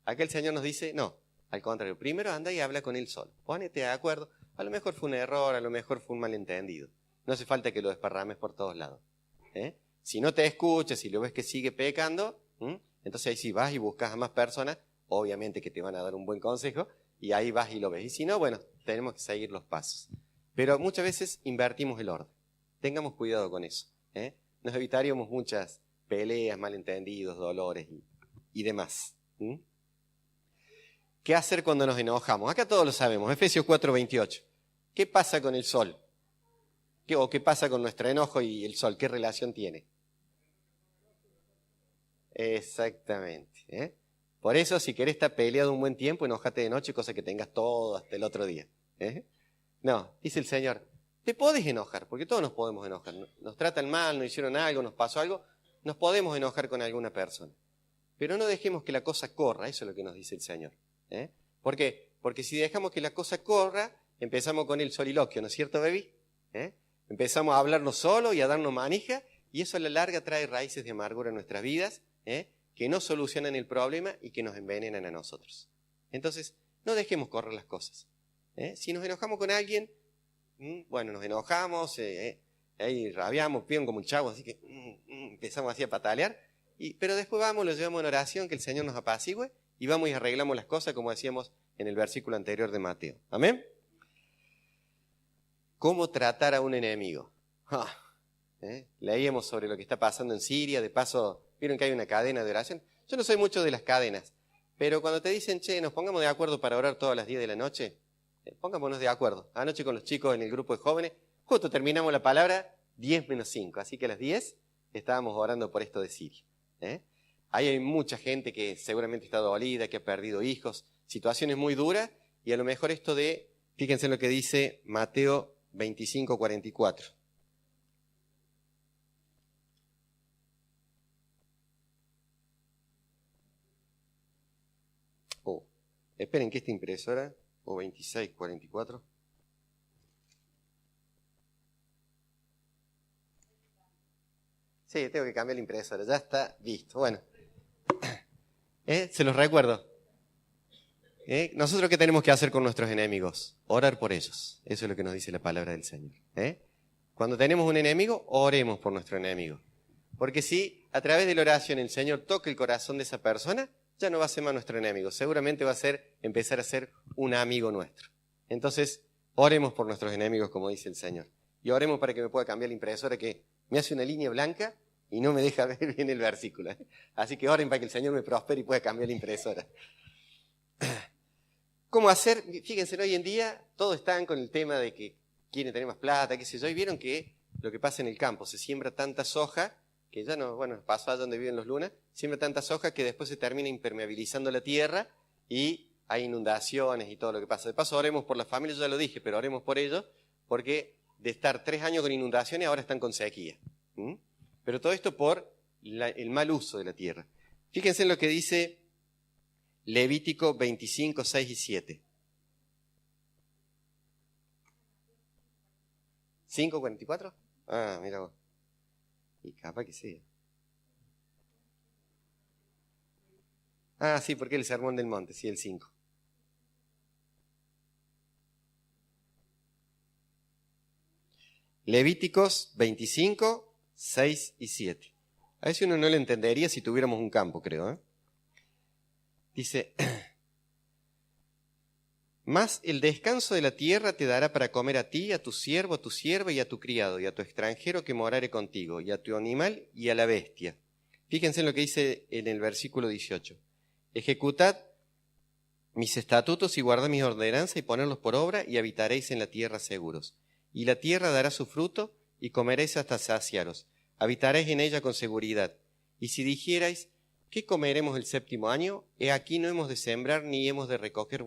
Acá el Señor nos dice, no, al contrario, primero anda y habla con él solo. Pónete de acuerdo, a lo mejor fue un error, a lo mejor fue un malentendido. No hace falta que lo desparrames por todos lados. Si no te escuchas y lo ves que sigue pecando, entonces ahí sí vas y buscas a más personas obviamente que te van a dar un buen consejo, y ahí vas y lo ves. Y si no, bueno, tenemos que seguir los pasos. Pero muchas veces invertimos el orden. Tengamos cuidado con eso. Nos evitaríamos muchas peleas, malentendidos, dolores y demás. ¿Qué hacer cuando nos enojamos? Acá todos lo sabemos, Efesios 4:28. ¿Qué pasa con el sol? ¿Qué pasa con nuestro enojo y el sol? ¿Qué relación tiene? Exactamente. Por eso, si querés estar peleado un buen tiempo, enójate de noche, cosa que tengas todo hasta el otro día. No, dice el Señor, te podés enojar, porque todos nos podemos enojar. Nos tratan mal, nos hicieron algo, nos pasó algo, nos podemos enojar con alguna persona. Pero no dejemos que la cosa corra, eso es lo que nos dice el Señor. ¿Por qué? Porque si dejamos que la cosa corra, empezamos con el soliloquio, ¿no es cierto, baby? Empezamos a hablarnos solo y a darnos manija, y eso a la larga trae raíces de amargura en nuestras vidas, que no solucionan el problema y que nos envenenan a nosotros. Entonces, no dejemos correr las cosas. Si nos enojamos con alguien, bueno, nos enojamos, ahí rabiamos, piden como un chavo, así que empezamos así a patalear, pero después vamos, lo llevamos en oración, que el Señor nos apacigüe, y vamos y arreglamos las cosas como decíamos en el versículo anterior de Mateo. ¿Amén? ¿Cómo tratar a un enemigo? Leíamos sobre lo que está pasando en Siria, de paso, vieron que hay una cadena de oración. Yo no soy mucho de las cadenas, pero cuando te dicen, che, nos pongamos de acuerdo para orar todas las 10 de la noche, pongámonos de acuerdo. Anoche con los chicos en el grupo de jóvenes, justo terminamos la palabra 10 menos 5, así que a las 10 estábamos orando por esto de Siria. Ahí hay mucha gente que seguramente está dolida, que ha perdido hijos, situaciones muy duras, y a lo mejor esto de, fíjense en lo que dice Mateo 25:44. Esperen que esta impresora, o 26:44. Sí, tengo que cambiar la impresora, ya está listo. Bueno, se los recuerdo. ¿Nosotros qué tenemos que hacer con nuestros enemigos? Orar por ellos. Eso es lo que nos dice la palabra del Señor. Cuando tenemos un enemigo, oremos por nuestro enemigo. Porque si a través de la oración el Señor toca el corazón de esa persona, ya no va a ser más nuestro enemigo. Seguramente va a empezar a ser un amigo nuestro. Entonces, oremos por nuestros enemigos, como dice el Señor. Y oremos para que me pueda cambiar la impresora, que me hace una línea blanca y no me deja ver bien el versículo. Así que oren para que el Señor me prospere y pueda cambiar la impresora. ¿Cómo hacer? Fíjense, hoy en día todos están con el tema de que quieren tener más plata, qué sé yo, y vieron que lo que pasa en el campo, se siembra tanta soja, que ya no, bueno, pasó allá donde viven los lunas, siembra tanta soja que después se termina impermeabilizando la tierra y hay inundaciones y todo lo que pasa. De paso, oremos por las familias, yo ya lo dije, pero oremos por ellos, porque de estar 3 años con inundaciones, ahora están con sequía. Pero todo esto por el mal uso de la tierra. Fíjense en lo que dice Levítico 25, 6 y 7. 5:44. Ah, mira vos. Y capaz que sea. Ah, sí, porque el sermón del monte, sí, el 5. Levíticos 25, 6 y 7. A veces uno no lo entendería si tuviéramos un campo, creo. Dice, mas el descanso de la tierra te dará para comer a ti, a tu siervo, a tu sierva y a tu criado, y a tu extranjero que morare contigo, y a tu animal y a la bestia. Fíjense en lo que dice en el versículo 18. Ejecutad mis estatutos y guardad mis ordenanzas y ponedlos por obra, y habitaréis en la tierra seguros. Y la tierra dará su fruto, y comeréis hasta saciaros. Habitaréis en ella con seguridad. Y si dijerais, ¿qué comeremos el 7º año? He aquí no hemos de sembrar ni hemos de recoger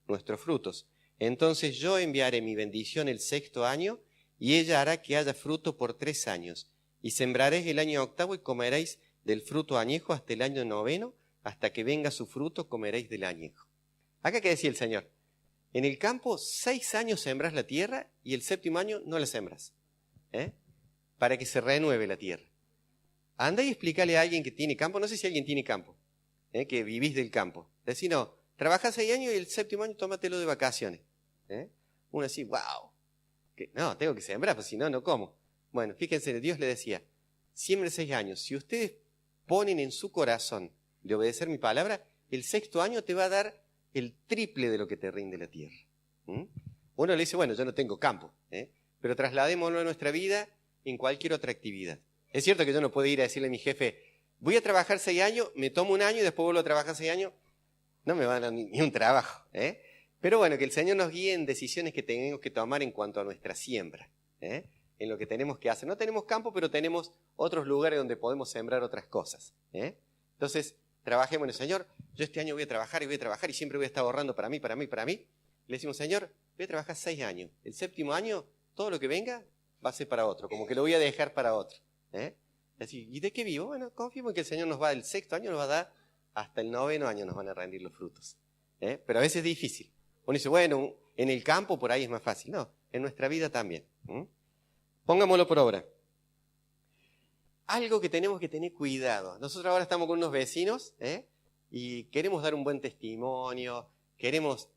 nuestros frutos. Entonces yo enviaré mi bendición el 6º año, y ella hará que haya fruto por 3 años. Y sembraréis el año 8º y comeréis del fruto añejo hasta el año 9º, hasta que venga su fruto comeréis del añejo. Acá que decía el Señor, en el campo 6 años sembras la tierra y el 7º año no la sembras, para que se renueve la tierra. Anda y explícale a alguien que tiene campo, no sé si alguien tiene campo, que vivís del campo. Decís, no, trabajás 6 años y el 7º año tómatelo de vacaciones. Uno así, wow, no, tengo que sembrar, pues si no, no como. Bueno, fíjense, Dios le decía, siembren 6 años. Si ustedes ponen en su corazón de obedecer mi palabra, el sexto año te va a dar el triple de lo que te rinde la tierra. Uno le dice, bueno, yo no tengo campo, pero trasladémoslo a nuestra vida en cualquier otra actividad. Es cierto que yo no puedo ir a decirle a mi jefe, voy a trabajar 6 años, me tomo un año y después vuelvo a trabajar 6 años. No me va a dar ni un trabajo. Pero bueno, que el Señor nos guíe en decisiones que tenemos que tomar en cuanto a nuestra siembra. En lo que tenemos que hacer. No tenemos campo, pero tenemos otros lugares donde podemos sembrar otras cosas. Entonces, trabajemos en el Señor. Yo este año voy a trabajar y siempre voy a estar ahorrando para mí. Le decimos, Señor, voy a trabajar 6 años. El séptimo año, todo lo que venga va a ser para otro. Como que lo voy a dejar para otro. Así, ¿y de qué vivo? Bueno, confío en que el Señor nos va, el sexto año nos va a dar, hasta el 9º año nos van a rendir los frutos. Pero a veces es difícil. Uno dice, bueno, en el campo por ahí es más fácil. No, en nuestra vida también. Pongámoslo por obra. Algo que tenemos que tener cuidado. Nosotros ahora estamos con unos vecinos y queremos dar un buen testimonio, queremos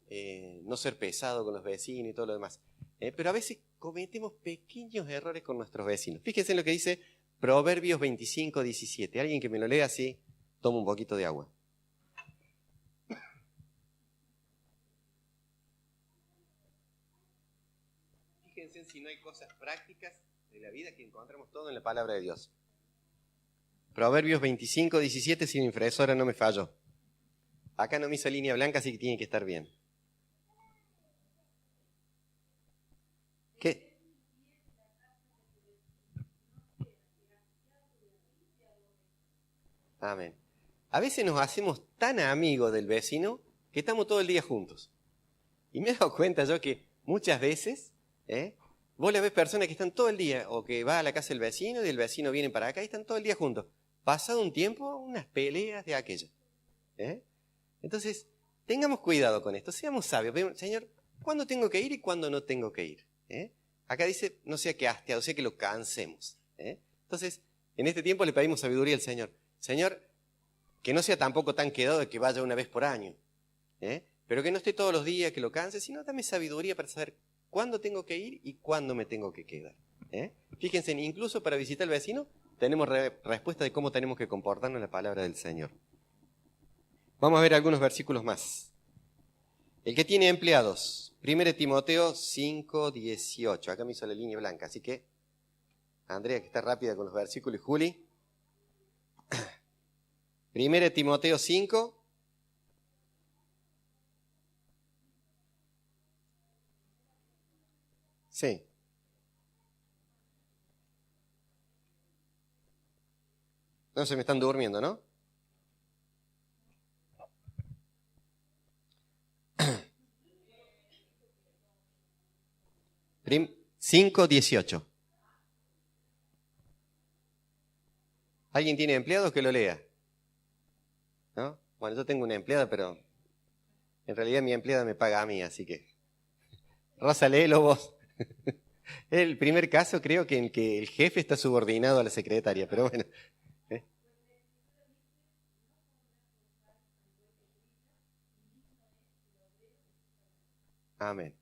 no ser pesados con los vecinos y todo lo demás. Pero a veces cometemos pequeños errores con nuestros vecinos. Fíjense en lo que dice Proverbios 25:17. Alguien que me lo lea así, toma un poquito de agua. Fíjense si no hay cosas prácticas de la vida que encontramos todo en la palabra de Dios. Proverbios 25:17, si mi impresora no me falló. Acá no me hizo línea blanca, así que tiene que estar bien. ¿Qué? Amén. A veces nos hacemos tan amigos del vecino que estamos todo el día juntos. Y me he dado cuenta yo que muchas veces, vos le ves personas que están todo el día, o que va a la casa del vecino y el vecino viene para acá y están todo el día juntos. Pasado un tiempo, unas peleas de aquello. Entonces, tengamos cuidado con esto, seamos sabios. Señor, ¿cuándo tengo que ir y cuándo no tengo que ir? Acá dice, no sea que hastiado, sea que lo cansemos. Entonces, en este tiempo le pedimos sabiduría al Señor. Señor, que no sea tampoco tan quedado de que vaya una vez por año. Pero que no esté todos los días, que lo canse, sino dame sabiduría para saber cuándo tengo que ir y cuándo me tengo que quedar. Fíjense, incluso para visitar al vecino, tenemos respuesta de cómo tenemos que comportarnos en la palabra del Señor. Vamos a ver algunos versículos más. El que tiene empleados, 1 Timoteo 5:18. Acá me hizo la línea blanca, así que Andrea, que está rápida con los versículos, y Juli. 1 Timoteo 5. Sí. No se me están durmiendo, ¿no? Prim 5:18. ¿Alguien tiene empleados que lo lea? ¿No? Bueno, yo tengo una empleada, pero en realidad mi empleada me paga a mí, así que... Rosa, léelo vos. Es el primer caso, creo, que en que el jefe está subordinado a la secretaria, pero bueno. Amén.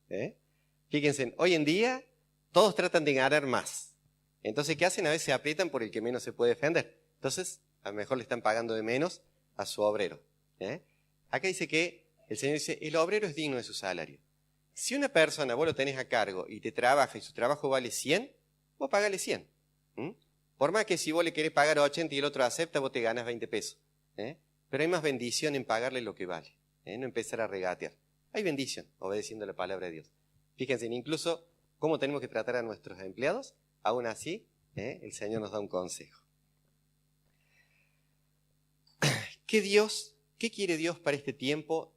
Fíjense, hoy en día todos tratan de ganar más. Entonces, ¿qué hacen? A veces aprietan por el que menos se puede defender. Entonces, a lo mejor le están pagando de menos a su obrero. Acá dice que el Señor dice, el obrero es digno de su salario. Si una persona vos lo tenés a cargo y te trabaja y su trabajo vale 100, vos pagale 100. Por más que si vos le querés pagar 80 y el otro acepta, vos te ganas 20 pesos. Pero hay más bendición en pagarle lo que vale. No empezar a regatear. Hay bendición obedeciendo la palabra de Dios. Fíjense, incluso cómo tenemos que tratar a nuestros empleados, aún así, el Señor nos da un consejo. ¿Qué quiere Dios para este tiempo?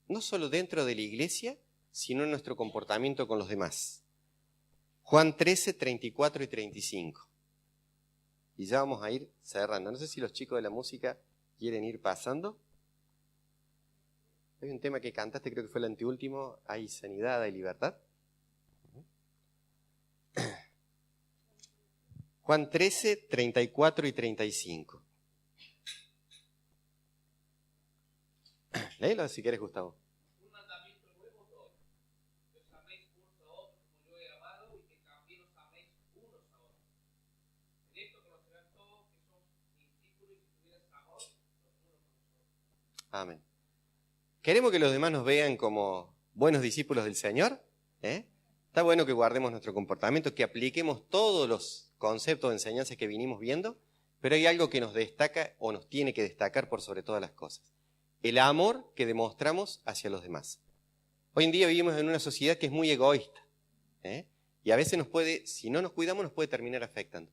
No solo dentro de la iglesia, sino en nuestro comportamiento con los demás. Juan 13, 34 y 35. Y ya vamos a ir cerrando. No sé si los chicos de la música quieren ir pasando. Hay un tema que cantaste, creo que fue el anteúltimo. Hay sanidad, hay libertad. Juan 13, 34 y 35. Léelo si quieres, Gustavo. Un mandamiento nuevo os doy, que os améis unos a otros como yo he amado y que también os améis unos a otros. En esto conocerán todos que sois mis discípulos y si tuvierais amor los unos con los otros. Amén. ¿Queremos que los demás nos vean como buenos discípulos del Señor? Está bueno que guardemos nuestro comportamiento, que apliquemos todos los conceptos de enseñanza que vinimos viendo, pero hay algo que nos destaca o nos tiene que destacar por sobre todas las cosas. El amor que demostramos hacia los demás. Hoy en día vivimos en una sociedad que es muy egoísta. Y a veces si no nos cuidamos, nos puede terminar afectando.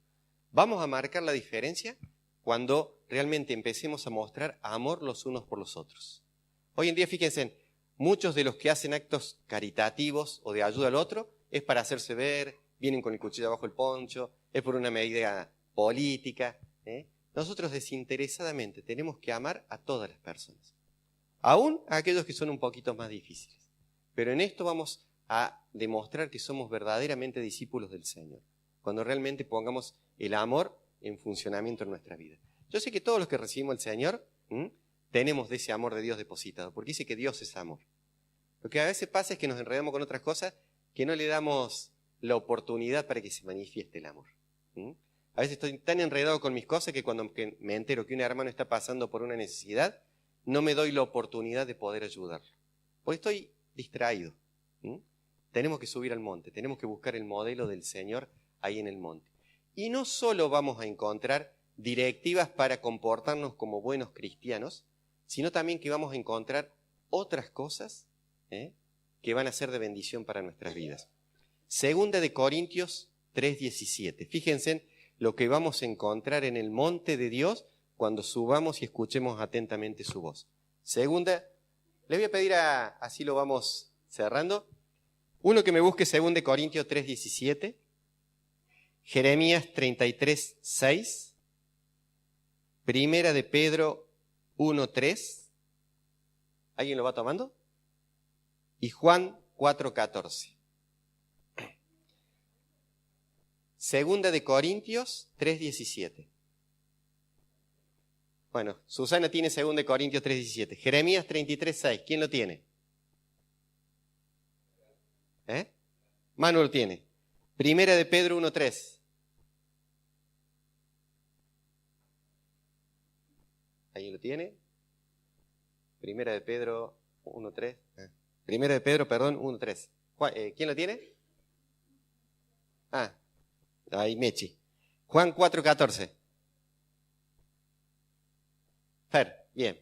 Vamos a marcar la diferencia cuando realmente empecemos a mostrar amor los unos por los otros. Hoy en día, fíjense, muchos de los que hacen actos caritativos o de ayuda al otro es para hacerse ver, vienen con el cuchillo abajo el poncho, es por una medida política. Nosotros desinteresadamente tenemos que amar a todas las personas, aún a aquellos que son un poquito más difíciles. Pero en esto vamos a demostrar que somos verdaderamente discípulos del Señor, cuando realmente pongamos el amor en funcionamiento en nuestra vida. Yo sé que todos los que recibimos al Señor tenemos de ese amor de Dios depositado, porque dice que Dios es amor. Lo que a veces pasa es que nos enredamos con otras cosas que no le damos la oportunidad para que se manifieste el amor. A veces estoy tan enredado con mis cosas que cuando me entero que un hermano está pasando por una necesidad, no me doy la oportunidad de poder ayudarlo, porque estoy distraído. Tenemos que subir al monte, tenemos que buscar el modelo del Señor ahí en el monte. Y no solo vamos a encontrar directivas para comportarnos como buenos cristianos, sino también que vamos a encontrar otras cosas que van a ser de bendición para nuestras vidas. Segunda de Corintios 3:17. Fíjense lo que vamos a encontrar en el monte de Dios cuando subamos y escuchemos atentamente su voz. Segunda, le voy a pedir así lo vamos cerrando. Uno que me busque 2 de Corintios 3:17, Jeremías 33:6, Primera de Pedro 1:3. ¿Alguien lo va tomando? Y Juan 4:14. Segunda de Corintios 3:17. Bueno, Susana tiene 2 de Corintios 3:17. Jeremías 33:6. ¿Quién lo tiene? Manu lo tiene. Primera de Pedro 1:3. ¿Alguien lo tiene? Primera de Pedro 1:3. Primera de Pedro, perdón, 1:3. ¿Quién lo tiene? Ahí Mechi. Juan 4:14. Fer, bien.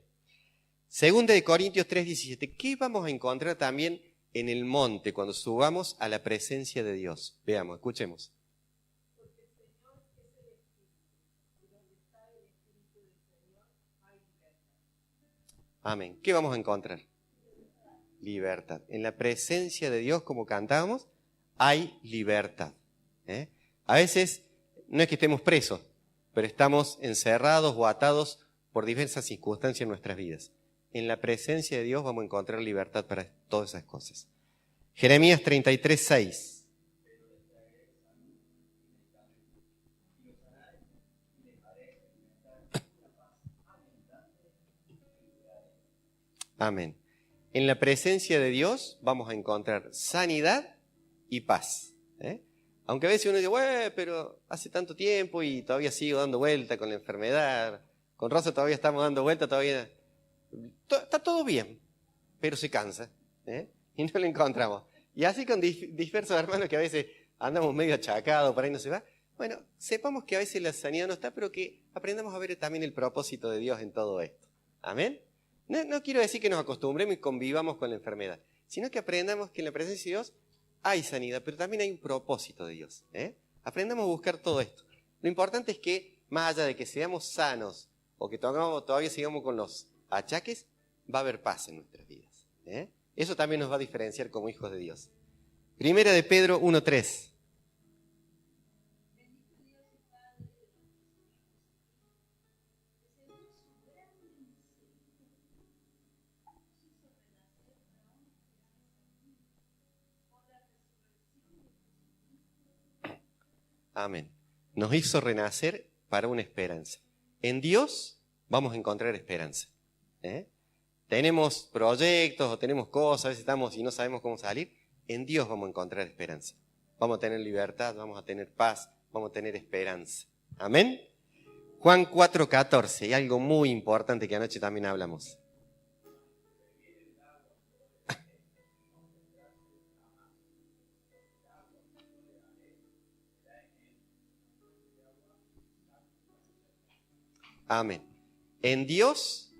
Segunda de Corintios 3:17. ¿Qué vamos a encontrar también en el monte cuando subamos a la presencia de Dios? Veamos, escuchemos. Amén. ¿Qué vamos a encontrar? Libertad. En la presencia de Dios, como cantábamos, hay libertad. A veces no es que estemos presos, pero estamos encerrados o atados por diversas circunstancias en nuestras vidas. En la presencia de Dios vamos a encontrar libertad para todas esas cosas. Jeremías 33:6. Amén. En la presencia de Dios vamos a encontrar sanidad y paz. Aunque a veces uno dice, bueno, pero hace tanto tiempo y todavía sigo dando vuelta con la enfermedad. Con Rosa todavía estamos dando vuelta, todavía está todo bien, pero se cansa. Y no lo encontramos. Y así con diversos hermanos que a veces andamos medio achacados, por ahí no se va. Bueno, sepamos que a veces la sanidad no está, pero que aprendamos a ver también el propósito de Dios en todo esto. Amén. No quiero decir que nos acostumbremos y convivamos con la enfermedad, sino que aprendamos que en la presencia de Dios hay sanidad, pero también hay un propósito de Dios. Aprendamos a buscar todo esto. Lo importante es que, más allá de que seamos sanos o que todavía sigamos con los achaques, va a haber paz en nuestras vidas. Eso también nos va a diferenciar como hijos de Dios. Primera de Pedro 1:3. Amén. Nos hizo renacer para una esperanza. En Dios vamos a encontrar esperanza. Tenemos proyectos o tenemos cosas, a veces estamos y no sabemos cómo salir. En Dios vamos a encontrar esperanza. Vamos a tener libertad, vamos a tener paz, vamos a tener esperanza. Amén. Juan 4:14, y algo muy importante que anoche también hablamos. Amén. En Dios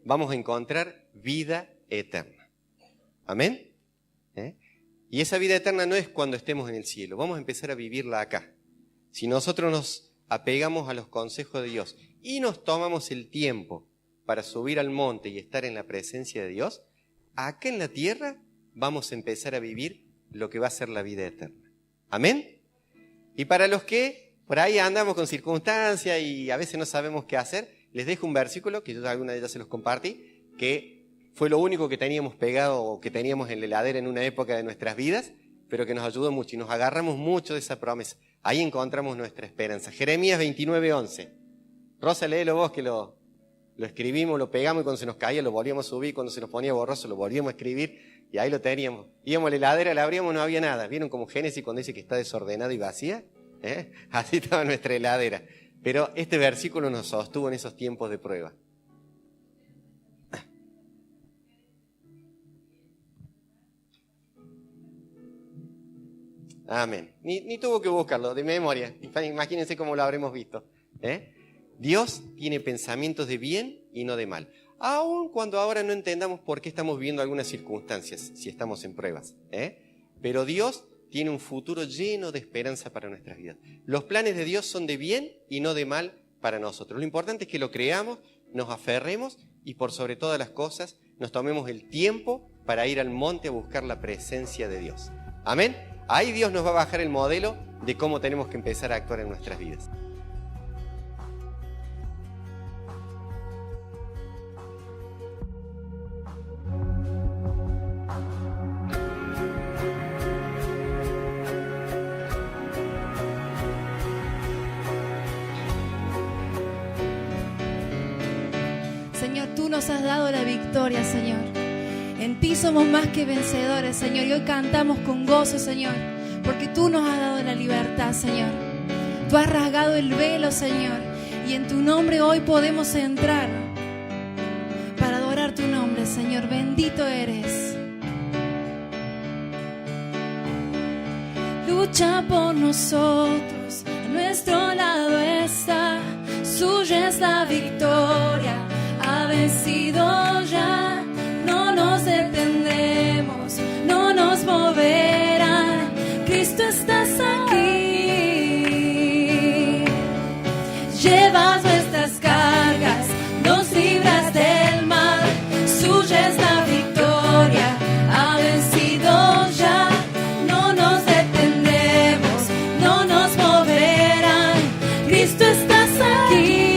vamos a encontrar vida eterna. Amén. Y esa vida eterna no es cuando estemos en el cielo. Vamos a empezar a vivirla acá. Si nosotros nos apegamos a los consejos de Dios y nos tomamos el tiempo para subir al monte y estar en la presencia de Dios, acá en la tierra vamos a empezar a vivir lo que va a ser la vida eterna. Amén. Y para los que por ahí andamos con circunstancias y a veces no sabemos qué hacer, les dejo un versículo que yo alguna de ellas se los compartí, que fue lo único que teníamos pegado o que teníamos en la heladera en una época de nuestras vidas, pero que nos ayudó mucho y nos agarramos mucho de esa promesa. Ahí encontramos nuestra esperanza. Jeremías 29:11. Rosa, léelo vos, que lo escribimos, lo pegamos y cuando se nos caía lo volvíamos a subir, cuando se nos ponía borroso lo volvíamos a escribir y ahí lo teníamos. Íbamos a la heladera, la abríamos, no había nada. ¿Vieron como Génesis cuando dice que está desordenada y vacía? Así estaba nuestra heladera. Pero este versículo nos sostuvo en esos tiempos de prueba. Amén. Ni tuvo que buscarlo, de memoria. Imagínense cómo lo habremos visto. Dios tiene pensamientos de bien y no de mal. Aun cuando ahora no entendamos por qué estamos viviendo algunas circunstancias, si estamos en pruebas. Pero Dios tiene un futuro lleno de esperanza para nuestras vidas. Los planes de Dios son de bien y no de mal para nosotros. Lo importante es que lo creamos, nos aferremos y por sobre todas las cosas nos tomemos el tiempo para ir al monte a buscar la presencia de Dios. Amén. Ahí Dios nos va a bajar el modelo de cómo tenemos que empezar a actuar en nuestras vidas. Señor, tú nos has dado la victoria, Señor. En ti somos más que vencedores, Señor. Y hoy cantamos con gozo, Señor, porque tú nos has dado la libertad, Señor. Tú has rasgado el velo, Señor. Y en tu nombre hoy podemos entrar para adorar tu nombre, Señor. Bendito eres. Lucha por nosotros, a nuestro lado está. Suya es la victoria, ha vencido ya. No nos detendremos, no nos moverán. Cristo, estás aquí. Llevas nuestras cargas, nos libras del mal. Suya es la victoria, ha vencido ya. No nos detendremos, no nos moverán. Cristo, estás aquí.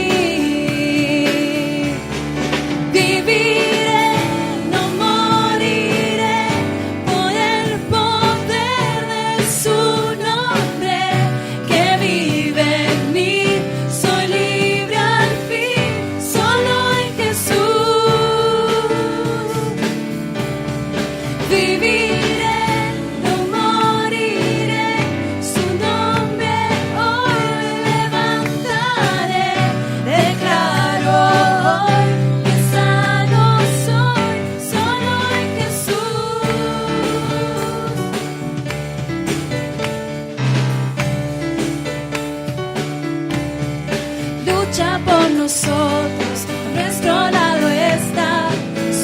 Lucha por nosotros, a nuestro lado está.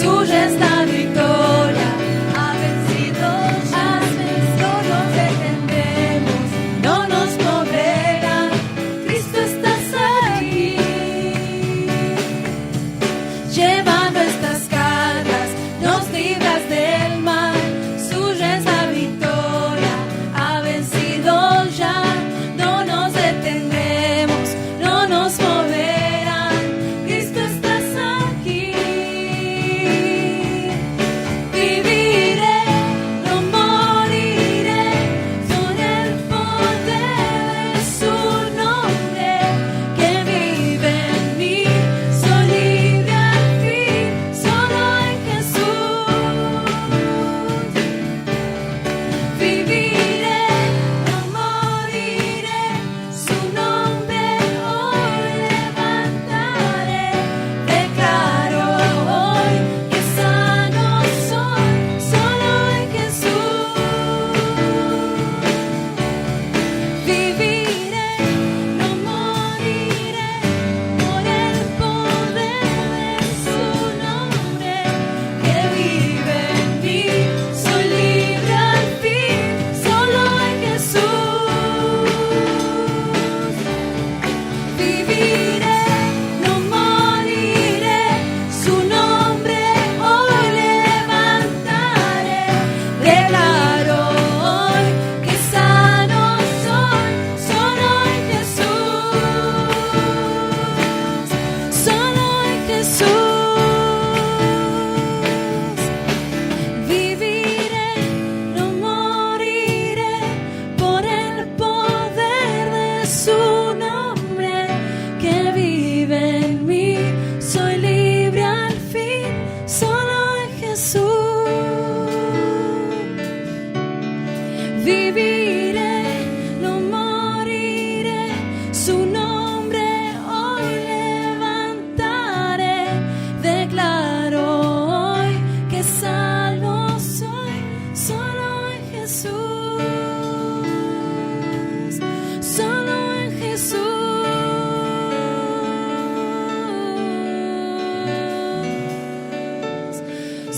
Suya es la victoria, ha vencido ya. No nos detendremos, no nos moverán. Cristo, estás aquí. Lleva nuestras cargas, nos libras del mal. Suya es la victoria, ha vencido ya. No nos detendremos, no nos moverán. Cristo,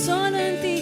Solo en ti,